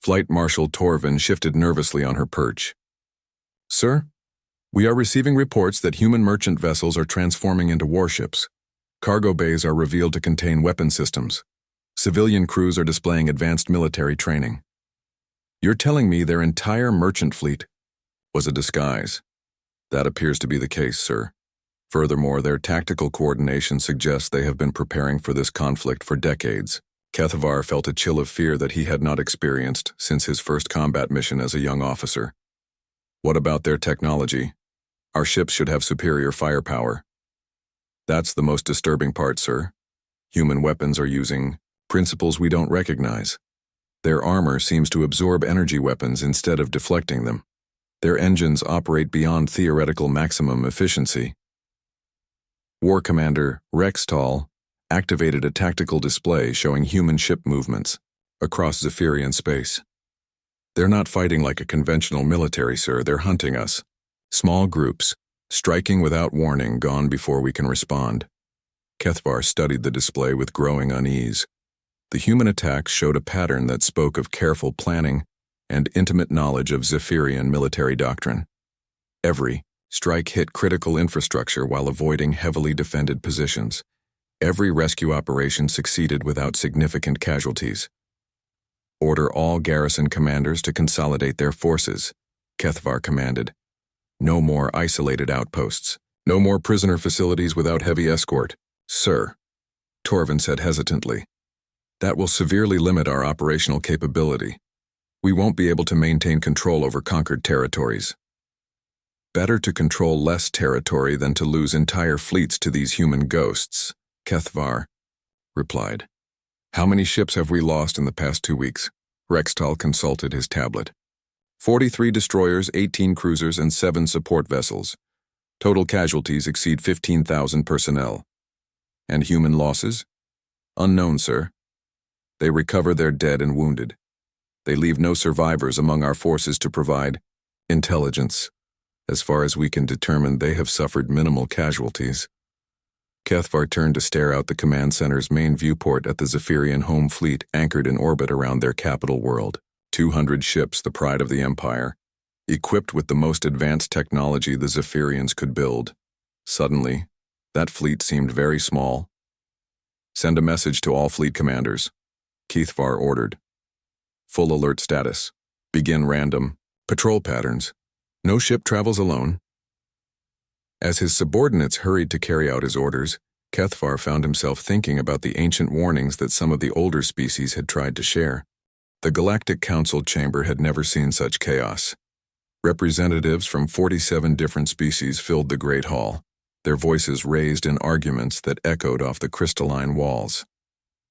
Flight Marshal Torvin shifted nervously on her perch. "Sir, we are receiving reports that human merchant vessels are transforming into warships. Cargo bays are revealed to contain weapon systems. Civilian crews are displaying advanced military training." "You're telling me their entire merchant fleet was a disguise?" "That appears to be the case, sir. Furthermore, their tactical coordination suggests they have been preparing for this conflict for decades." Kethvar felt a chill of fear that he had not experienced since his first combat mission as a young officer. "What about their technology? Our ships should have superior firepower." "That's the most disturbing part, sir. Human weapons are using principles we don't recognize. Their armor seems to absorb energy weapons instead of deflecting them. Their engines operate beyond theoretical maximum efficiency." War Commander Rextal activated a tactical display showing human ship movements across Zephyrian space. "They're not fighting like a conventional military, sir. They're hunting us. Small groups, striking without warning, gone before we can respond." Kethvar studied the display with growing unease. The human attacks showed a pattern that spoke of careful planning and intimate knowledge of Zephyrian military doctrine. Every strike hit critical infrastructure while avoiding heavily defended positions. Every rescue operation succeeded without significant casualties. Order all garrison commanders to consolidate their forces, Kethvar commanded. No more isolated outposts. No more prisoner facilities without heavy escort. Sir, Torvin said hesitantly. That will severely limit our operational capability. We won't be able to maintain control over conquered territories. Better to control less territory than to lose entire fleets to these human ghosts, Kethvar replied. How many ships have we lost in the past 2 weeks? Rextal consulted his tablet. 43 destroyers, 18 cruisers, and 7 support vessels. Total casualties exceed 15,000 personnel. And human losses? Unknown, sir. They recover their dead and wounded. They leave no survivors among our forces to provide intelligence. As far as we can determine, they have suffered minimal casualties. Kethvar turned to stare out the command center's main viewport at the Zephyrian home fleet anchored in orbit around their capital world. 200 ships, the pride of the Empire, equipped with the most advanced technology the Zephyrians could build. Suddenly, that fleet seemed very small. Send a message to all fleet commanders, Kethvar ordered. Full alert status. Begin random patrol patterns. No ship travels alone. As his subordinates hurried to carry out his orders, Kethvar found himself thinking about the ancient warnings that some of the older species had tried to share. The Galactic Council chamber had never seen such chaos. Representatives from 47 different species filled the Great Hall, their voices raised in arguments that echoed off the crystalline walls.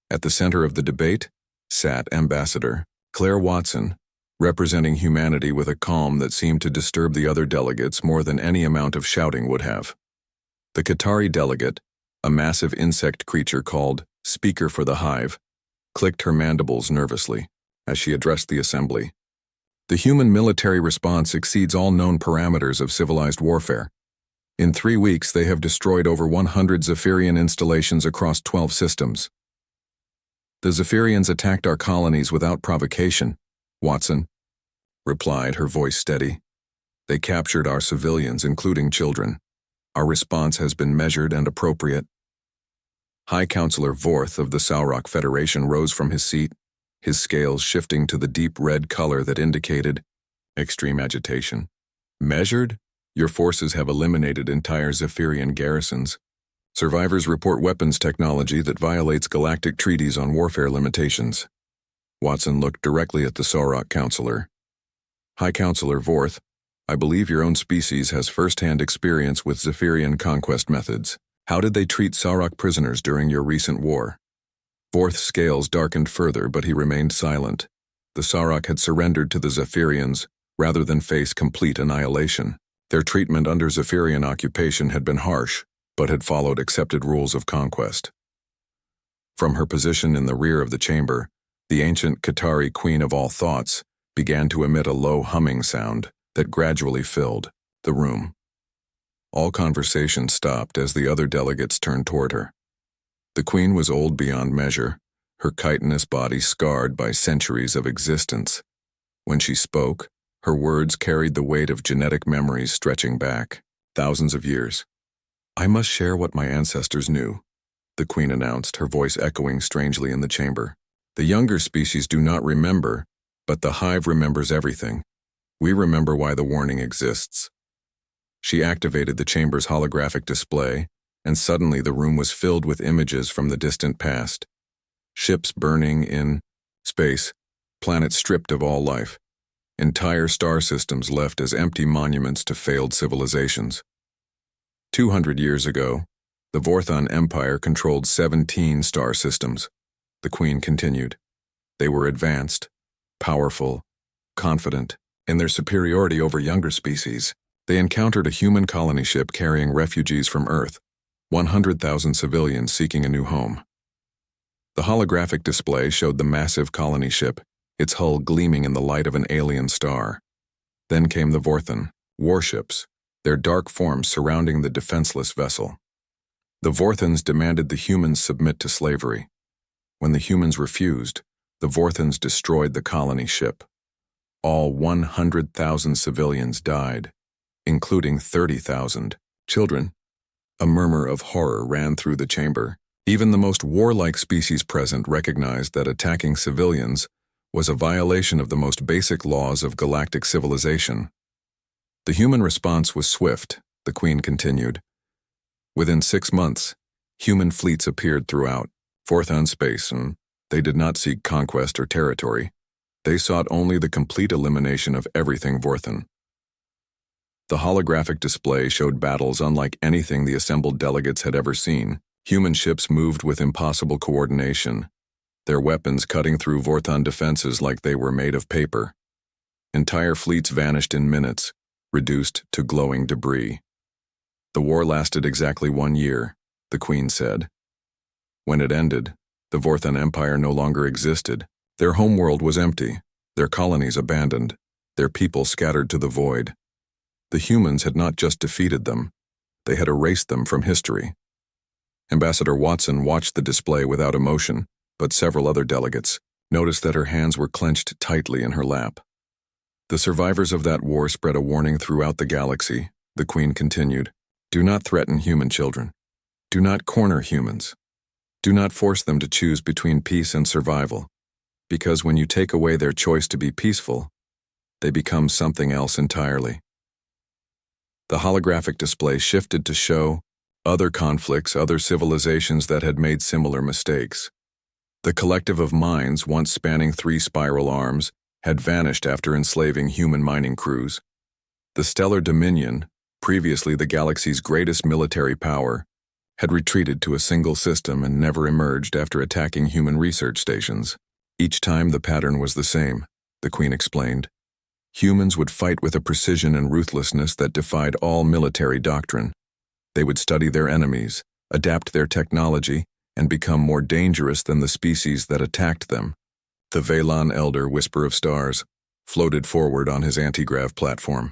At the center of the debate sat Ambassador Claire Watson, representing humanity with a calm that seemed to disturb the other delegates more than any amount of shouting would have. The Qatari delegate, a massive insect creature called Speaker for the Hive, clicked her mandibles nervously as she addressed the assembly. The human military response exceeds all known parameters of civilized warfare. In 3 weeks, they have destroyed over 100 Zephyrian installations across 12 systems. The Zephyrians attacked our colonies without provocation, Watson replied, her voice steady. They captured our civilians, including children. Our response has been measured and appropriate. High Counselor Vorth of the Saurok Federation rose from his seat, his scales shifting to the deep red color that indicated extreme agitation. Measured? Your forces have eliminated entire Zephyrian garrisons. Survivors report weapons technology that violates galactic treaties on warfare limitations. Watson looked directly at the Saurok Counselor. High Counselor Vorth, I believe your own species has first-hand experience with Zephyrian conquest methods. How did they treat Saurok prisoners during your recent war? Vorth's scales darkened further, but he remained silent. The Saurok had surrendered to the Zephyrians rather than face complete annihilation. Their treatment under Zephyrian occupation had been harsh, but had followed accepted rules of conquest. From her position in the rear of the chamber, the ancient Qatari Queen of All Thoughts began to emit a low humming sound that gradually filled the room. All conversation stopped as the other delegates turned toward her. The Queen was old beyond measure, her chitinous body scarred by centuries of existence. When she spoke, her words carried the weight of genetic memories stretching back thousands of years. I must share what my ancestors knew, the Queen announced, her voice echoing strangely in the chamber. The younger species do not remember, but the hive remembers everything. We remember why the warning exists. She activated the chamber's holographic display, and suddenly the room was filled with images from the distant past. Ships burning in space, planets stripped of all life, entire star systems left as empty monuments to failed civilizations. 200 years ago, the Vorthon Empire controlled 17 star systems. The Queen continued. They were advanced, powerful, confident in their superiority over younger species. They encountered a human colony ship carrying refugees from Earth, 100,000 civilians seeking a new home. The holographic display showed the massive colony ship, its hull gleaming in the light of an alien star. Then came the Vorthon warships, their dark forms surrounding the defenseless vessel. The Vorthons demanded the humans submit to slavery. When the humans refused, the Vorthons destroyed the colony ship. All 100,000 civilians died, including 30,000 children. A murmur of horror ran through the chamber. Even the most warlike species present recognized that attacking civilians was a violation of the most basic laws of galactic civilization. The human response was swift, the Queen continued. Within 6 months, human fleets appeared throughout Vorthon space, and they did not seek conquest or territory. They sought only the complete elimination of everything Vorthon. The holographic display showed battles unlike anything the assembled delegates had ever seen. Human ships moved with impossible coordination, their weapons cutting through Vorthon defenses like they were made of paper. Entire fleets vanished in minutes, reduced to glowing debris. The war lasted exactly 1 year, the Queen said. When it ended, the Vorthon Empire no longer existed. Their homeworld was empty, their colonies abandoned, their people scattered to the void. The humans had not just defeated them, they had erased them from history. Ambassador Watson watched the display without emotion, but several other delegates noticed that her hands were clenched tightly in her lap. The survivors of that war spread a warning throughout the galaxy, the Queen continued. Do not threaten human children. Do not corner humans. Do not force them to choose between peace and survival, because when you take away their choice to be peaceful, they become something else entirely. The holographic display shifted to show other conflicts, other civilizations that had made similar mistakes. The collective of minds, once spanning 3 spiral arms, had vanished after enslaving human mining crews. The stellar Dominion, previously the galaxy's greatest military power, had retreated to a single system and never emerged after attacking human research stations. Each time the pattern was the same, the Queen explained. Humans would fight with a precision and ruthlessness that defied all military doctrine. They would study their enemies, adapt their technology, and become more dangerous than the species that attacked them. The Velon Elder, Whisper of Stars, floated forward on his anti-grav platform.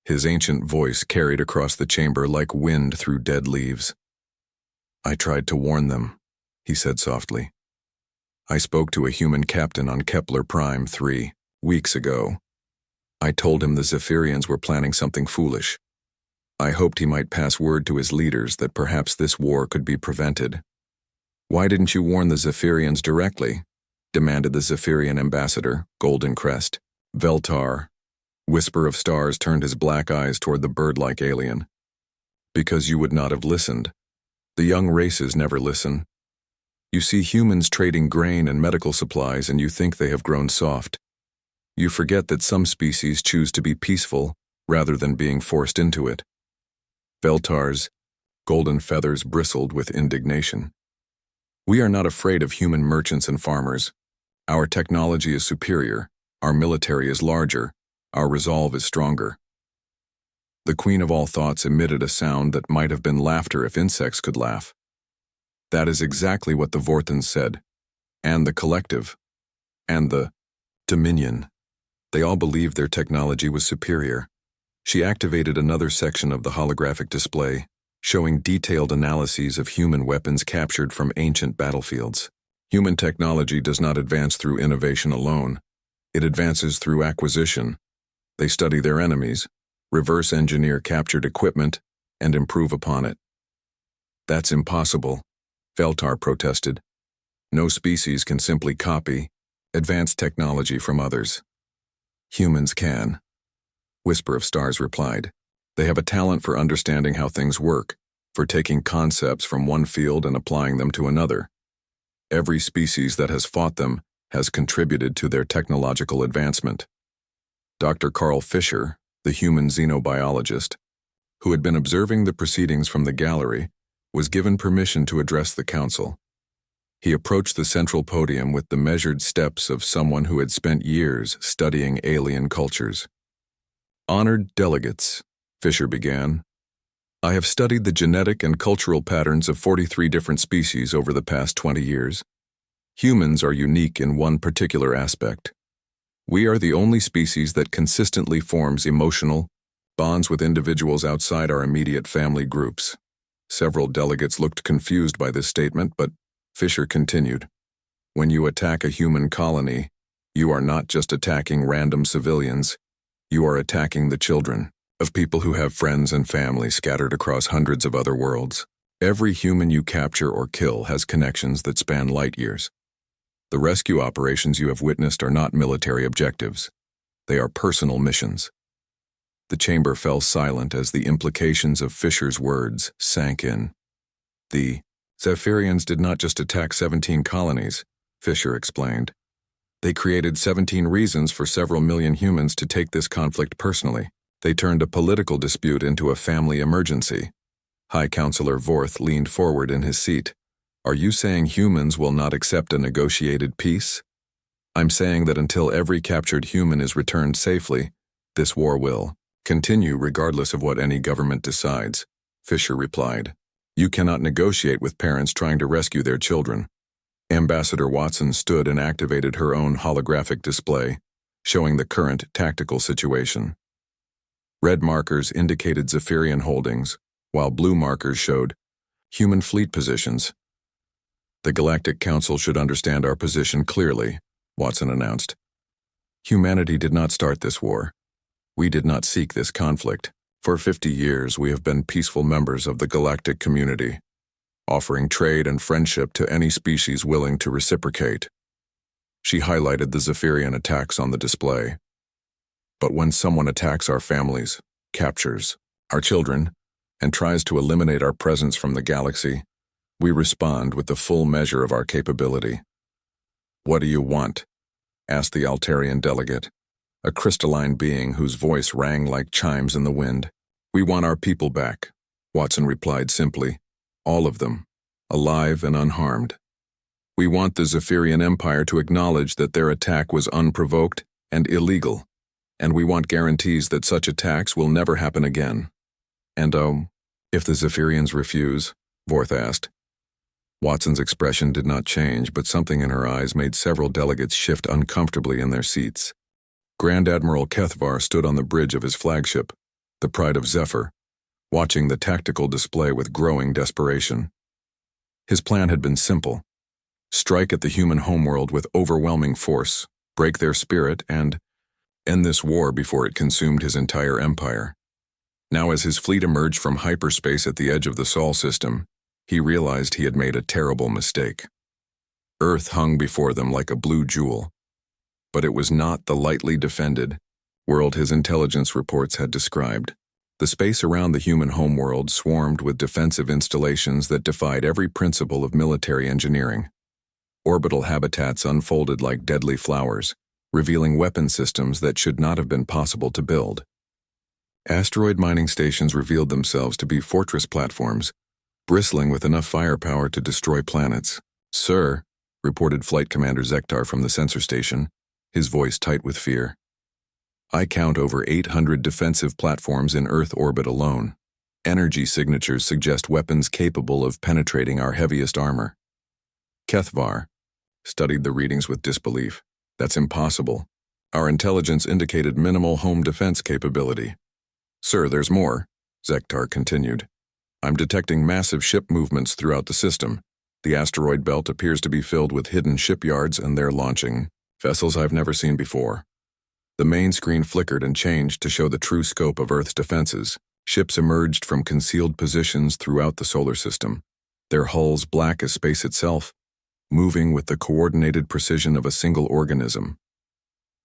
His ancient voice carried across the chamber like wind through dead leaves. I tried to warn them, he said softly. I spoke to a human captain on Kepler Prime 3 weeks ago. I told him the Zephyrians were planning something foolish. I hoped he might pass word to his leaders that perhaps this war could be prevented. Why didn't you warn the Zephyrians directly? Demanded the Zephyrian ambassador, Golden Crest. Veltar, Whisper of Stars, turned his black eyes toward the bird-like alien. Because you would not have listened. The young races never listen. You see humans trading grain and medical supplies and you think they have grown soft. You forget that some species choose to be peaceful rather than being forced into it. Veltar's golden feathers bristled with indignation. We are not afraid of human merchants and farmers. Our technology is superior, our military is larger, our resolve is stronger. The Queen of All Thoughts emitted a sound that might have been laughter if insects could laugh. That is exactly what the Vorthons said, and the Collective, and the Dominion. They all believed their technology was superior. She activated another section of the holographic display, showing detailed analyses of human weapons captured from ancient battlefields. Human technology does not advance through innovation alone. It advances through acquisition. They study their enemies, reverse engineer captured equipment, and improve upon it. That's impossible, Veltar protested. No species can simply copy advanced technology from others. Humans can, Whisper of Stars replied. They have a talent for understanding how things work, for taking concepts from one field and applying them to another. Every species that has fought them has contributed to their technological advancement. Dr. Carl Fisher, the human xenobiologist, who had been observing the proceedings from the gallery, was given permission to address the council. He approached the central podium with the measured steps of someone who had spent years studying alien cultures. Honored delegates, Fisher began, I have studied the genetic and cultural patterns of 43 different species over the past 20 years. Humans are unique in one particular aspect. We are the only species that consistently forms emotional bonds with individuals outside our immediate family groups. Several delegates looked confused by this statement, but Fisher continued, when you attack a human colony, you are not just attacking random civilians, you are attacking the children of people who have friends and family scattered across hundreds of other worlds. Every human you capture or kill has connections that span light years. The rescue operations you have witnessed are not military objectives. They are personal missions. The chamber fell silent as the implications of Fisher's words sank in. The Zephyrians did not just attack 17 colonies, Fisher explained. They created 17 reasons for several million humans to take this conflict personally. They turned a political dispute into a family emergency. High Counselor Vorth leaned forward in his seat. Are you saying humans will not accept a negotiated peace? I'm saying that until every captured human is returned safely, this war will continue regardless of what any government decides, Fisher replied. You cannot negotiate with parents trying to rescue their children. Ambassador Watson stood and activated her own holographic display, showing the current tactical situation. Red markers indicated Zephyrian holdings, while blue markers showed human fleet positions. The Galactic Council should understand our position clearly, Watson announced. Humanity did not start this war. We did not seek this conflict. For 50 years, we have been peaceful members of the galactic community, offering trade and friendship to any species willing to reciprocate. She highlighted the Zephyrian attacks on the display. But when someone attacks our families, captures our children, and tries to eliminate our presence from the galaxy, we respond with the full measure of our capability. What do you want? Asked the Altarian delegate, a crystalline being whose voice rang like chimes in the wind. We want our people back, Watson replied simply. All of them, alive and unharmed. We want the Zephyrian Empire to acknowledge that their attack was unprovoked and illegal, and we want guarantees that such attacks will never happen again. And if the Zephyrians refuse? Vorth asked. Watson's expression did not change, but something in her eyes made several delegates shift uncomfortably in their seats. Grand Admiral Kethvar stood on the bridge of his flagship, the Pride of Zephyr, watching the tactical display with growing desperation. His plan had been simple: strike at the human homeworld with overwhelming force, break their spirit, and end this war before it consumed his entire empire. Now, as his fleet emerged from hyperspace at the edge of the Sol system, he realized he had made a terrible mistake. Earth hung before them like a blue jewel, but it was not the lightly defended world his intelligence reports had described. The space around the human homeworld swarmed with defensive installations that defied every principle of military engineering. Orbital habitats unfolded like deadly flowers, revealing weapon systems that should not have been possible to build. Asteroid mining stations revealed themselves to be fortress platforms, bristling with enough firepower to destroy planets. Sir, reported Flight Commander Zektar from the sensor station, his voice tight with fear. I count over 800 defensive platforms in Earth orbit alone. Energy signatures suggest weapons capable of penetrating our heaviest armor. Kethvar studied the readings with disbelief. That's impossible. Our intelligence indicated minimal home defense capability. Sir, there's more, Zektar continued. I'm detecting massive ship movements throughout the system. The asteroid belt appears to be filled with hidden shipyards, and they're launching vessels I've never seen before. The main screen flickered and changed to show the true scope of Earth's defenses. Ships emerged from concealed positions throughout the solar system, their hulls black as space itself, moving with the coordinated precision of a single organism.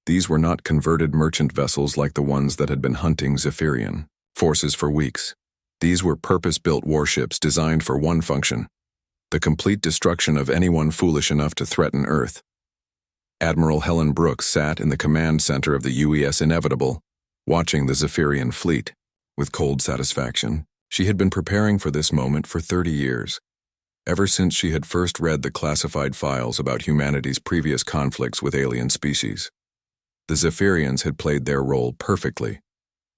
These were not converted merchant vessels like the ones that had been hunting Zephyrian forces for weeks. These were purpose-built warships designed for one function: the complete destruction of anyone foolish enough to threaten Earth. Admiral Helen Brooks sat in the command center of the UES Inevitable, watching the Zephyrian fleet. With cold satisfaction, she had been preparing for this moment for 30 years, ever since she had first read the classified files about humanity's previous conflicts with alien species. The Zephyrians had played their role perfectly,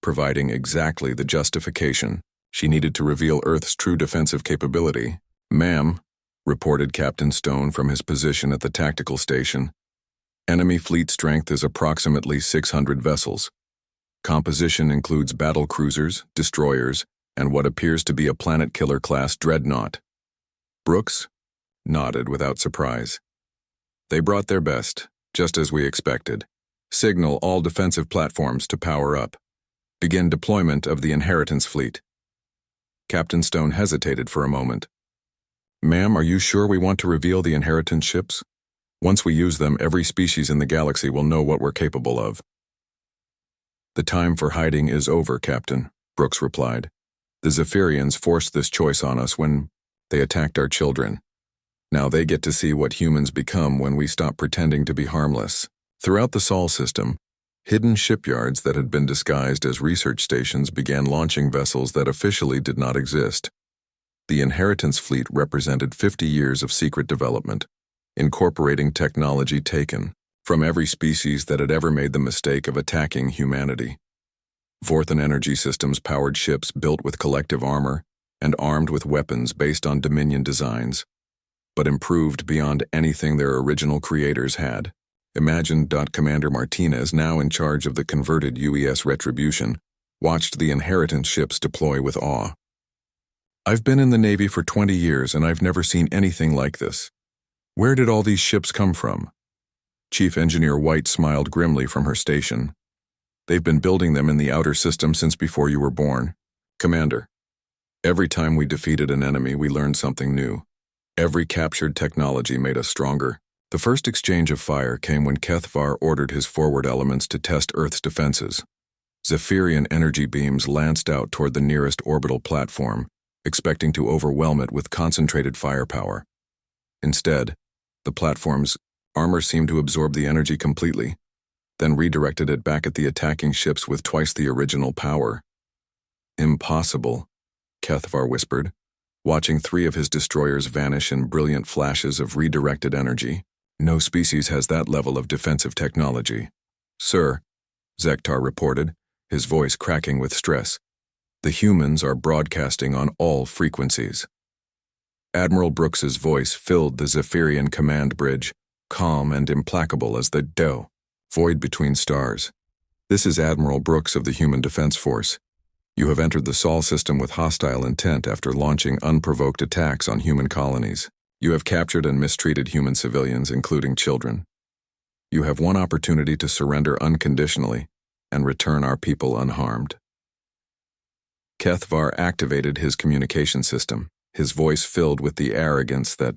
providing exactly the justification she needed to reveal Earth's true defensive capability. Ma'am, reported Captain Stone from his position at the tactical station, enemy fleet strength is approximately 600 vessels. Composition includes battle cruisers, destroyers, and what appears to be a planet-killer-class dreadnought. Brooks nodded without surprise. They brought their best, just as we expected. Signal all defensive platforms to power up. Begin deployment of the Inheritance Fleet. Captain Stone hesitated for a moment. Ma'am, are you sure we want to reveal the Inheritance ships? Once we use them, every species in the galaxy will know what we're capable of. The time for hiding is over, Captain, Brooks replied. The Zephyrians forced this choice on us when they attacked our children. Now they get to see what humans become when we stop pretending to be harmless. Throughout the Sol system, hidden shipyards that had been disguised as research stations began launching vessels that officially did not exist. The Inheritance Fleet represented 50 years of secret development, incorporating technology taken from every species that had ever made the mistake of attacking humanity. Vorthan energy systems powered ships built with collective armor and armed with weapons based on Dominion designs, but improved beyond anything their original creators had. Imagine. Commander Martinez, now in charge of the converted UES Retribution, watched the Inheritance ships deploy with awe. I've been in the Navy for 20 years and I've never seen anything like this. Where did all these ships come from? Chief Engineer White smiled grimly from her station. They've been building them in the outer system since before you were born. Commander, every time we defeated an enemy, we learned something new. Every captured technology made us stronger. The first exchange of fire came when Kethvar ordered his forward elements to test Earth's defenses. Zephyrian energy beams lanced out toward the nearest orbital platform, expecting to overwhelm it with concentrated firepower. Instead, the platform's armor seemed to absorb the energy completely, then redirected it back at the attacking ships with twice the original power. Impossible, Kethvar whispered, watching 3 of his destroyers vanish in brilliant flashes of redirected energy. No species has that level of defensive technology. Sir, Zektar reported, his voice cracking with stress. The humans are broadcasting on all frequencies. Admiral Brooks's voice filled the Zephyrian command bridge, calm and implacable as the void between stars. This is Admiral Brooks of the Human Defense Force. You have entered the Sol system with hostile intent after launching unprovoked attacks on human colonies. You have captured and mistreated human civilians, including children. You have one opportunity to surrender unconditionally and return our people unharmed. Kethvar activated his communication system, his voice filled with the arrogance that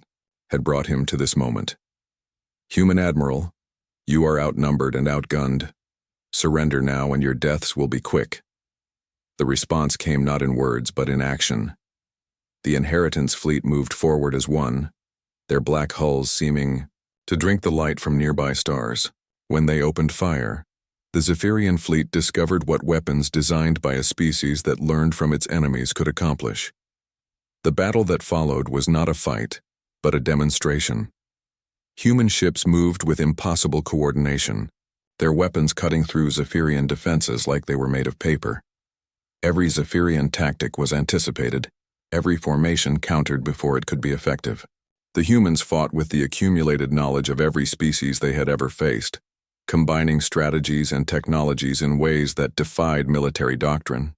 had brought him to this moment. Human Admiral, you are outnumbered and outgunned. Surrender now and your deaths will be quick. The response came not in words but in action. The Inheritance Fleet moved forward as one, their black hulls seeming to drink the light from nearby stars. When they opened fire, the Zephyrian fleet discovered what weapons designed by a species that learned from its enemies could accomplish. The battle that followed was not a fight, but a demonstration. Human ships moved with impossible coordination, their weapons cutting through Zephyrian defenses like they were made of paper. Every Zephyrian tactic was anticipated, every formation countered before it could be effective. The humans fought with the accumulated knowledge of every species they had ever faced, combining strategies and technologies in ways that defied military doctrine.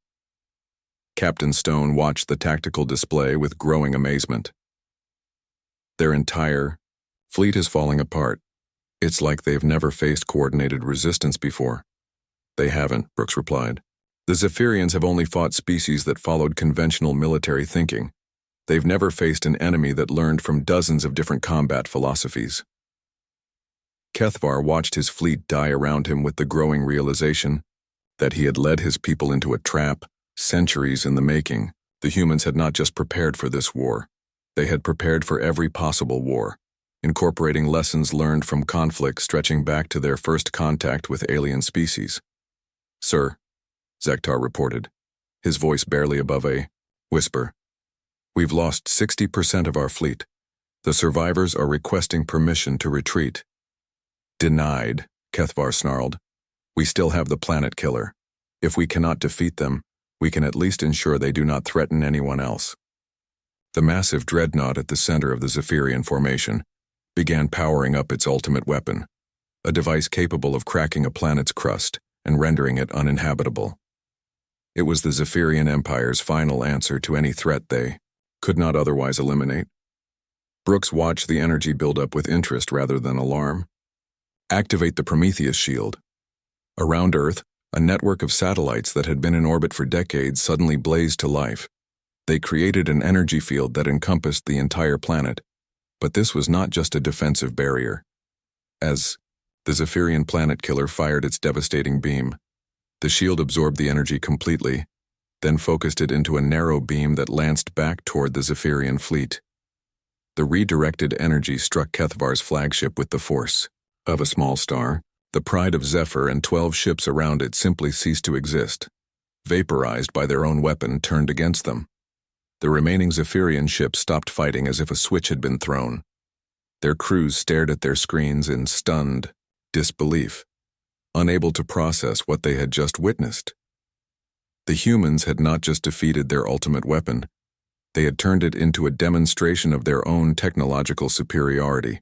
Captain Stone watched the tactical display with growing amazement. Their entire fleet is falling apart. It's like they've never faced coordinated resistance before. They haven't, Brooks replied. The Zephyrians have only fought species that followed conventional military thinking. They've never faced an enemy that learned from dozens of different combat philosophies. Kethvar watched his fleet die around him with the growing realization that he had led his people into a trap, centuries in the making. The humans had not just prepared for this war. They had prepared for every possible war, incorporating lessons learned from conflicts stretching back to their first contact with alien species. Sir, Zektar reported, his voice barely above a whisper. We've lost 60% of our fleet. The survivors are requesting permission to retreat. Denied, Kethvar snarled. We still have the planet killer. If we cannot defeat them, we can at least ensure they do not threaten anyone else. The massive dreadnought at the center of the Zephyrian formation began powering up its ultimate weapon, a device capable of cracking a planet's crust and rendering it uninhabitable. It was the Zephyrian Empire's final answer to any threat they could not otherwise eliminate. Brooks watched the energy build up with interest rather than alarm. Activate the Prometheus shield. Around Earth, a network of satellites that had been in orbit for decades suddenly blazed to life. They created an energy field that encompassed the entire planet. But this was not just a defensive barrier. As the Zephyrian planet killer fired its devastating beam, the shield absorbed the energy completely, then focused it into a narrow beam that lanced back toward the Zephyrian fleet. The redirected energy struck Kethvar's flagship with the force of a small star. The pride of Zephyr and 12 ships around it simply ceased to exist, vaporized by their own weapon turned against them. The remaining Zephyrian ships stopped fighting as if a switch had been thrown. Their crews stared at their screens in stunned disbelief, unable to process what they had just witnessed. The humans had not just defeated their ultimate weapon, they had turned it into a demonstration of their own technological superiority.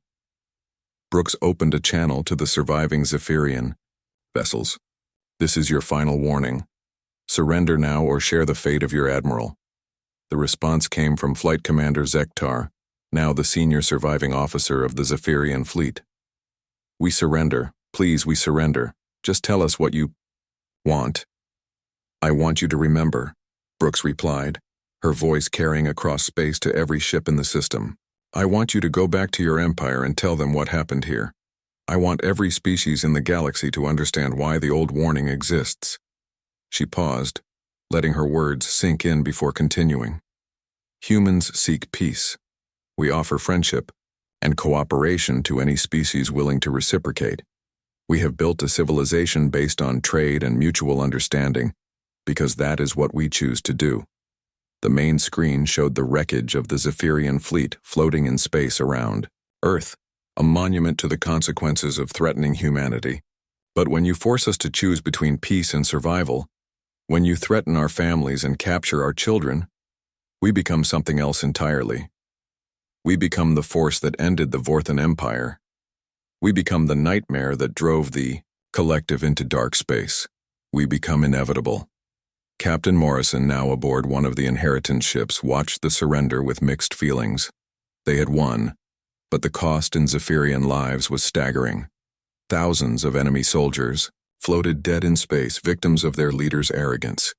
Brooks opened a channel to the surviving Zephyrian vessels. This is your final warning. Surrender now or share the fate of your admiral. The response came from Flight Commander Zektar, now the senior surviving officer of the Zephyrian fleet. We surrender. Please, we surrender. Just tell us what you want. I want you to remember, Brooks replied, her voice carrying across space to every ship in the system. I want you to go back to your empire and tell them what happened here. I want every species in the galaxy to understand why the old warning exists. She paused, letting her words sink in before continuing. Humans seek peace. We offer friendship and cooperation to any species willing to reciprocate. We have built a civilization based on trade and mutual understanding, because that is what we choose to do. The main screen showed the wreckage of the Zephyrian fleet floating in space around Earth, a monument to the consequences of threatening humanity. But when you force us to choose between peace and survival, when you threaten our families and capture our children, we become something else entirely. We become the force that ended the Vorthan Empire. We become the nightmare that drove the collective into dark space. We become inevitable. Captain Morrison, now aboard one of the inheritance ships, watched the surrender with mixed feelings. They had won, but the cost in Zephyrian lives was staggering. Thousands of enemy soldiers floated dead in space, victims of their leaders' arrogance.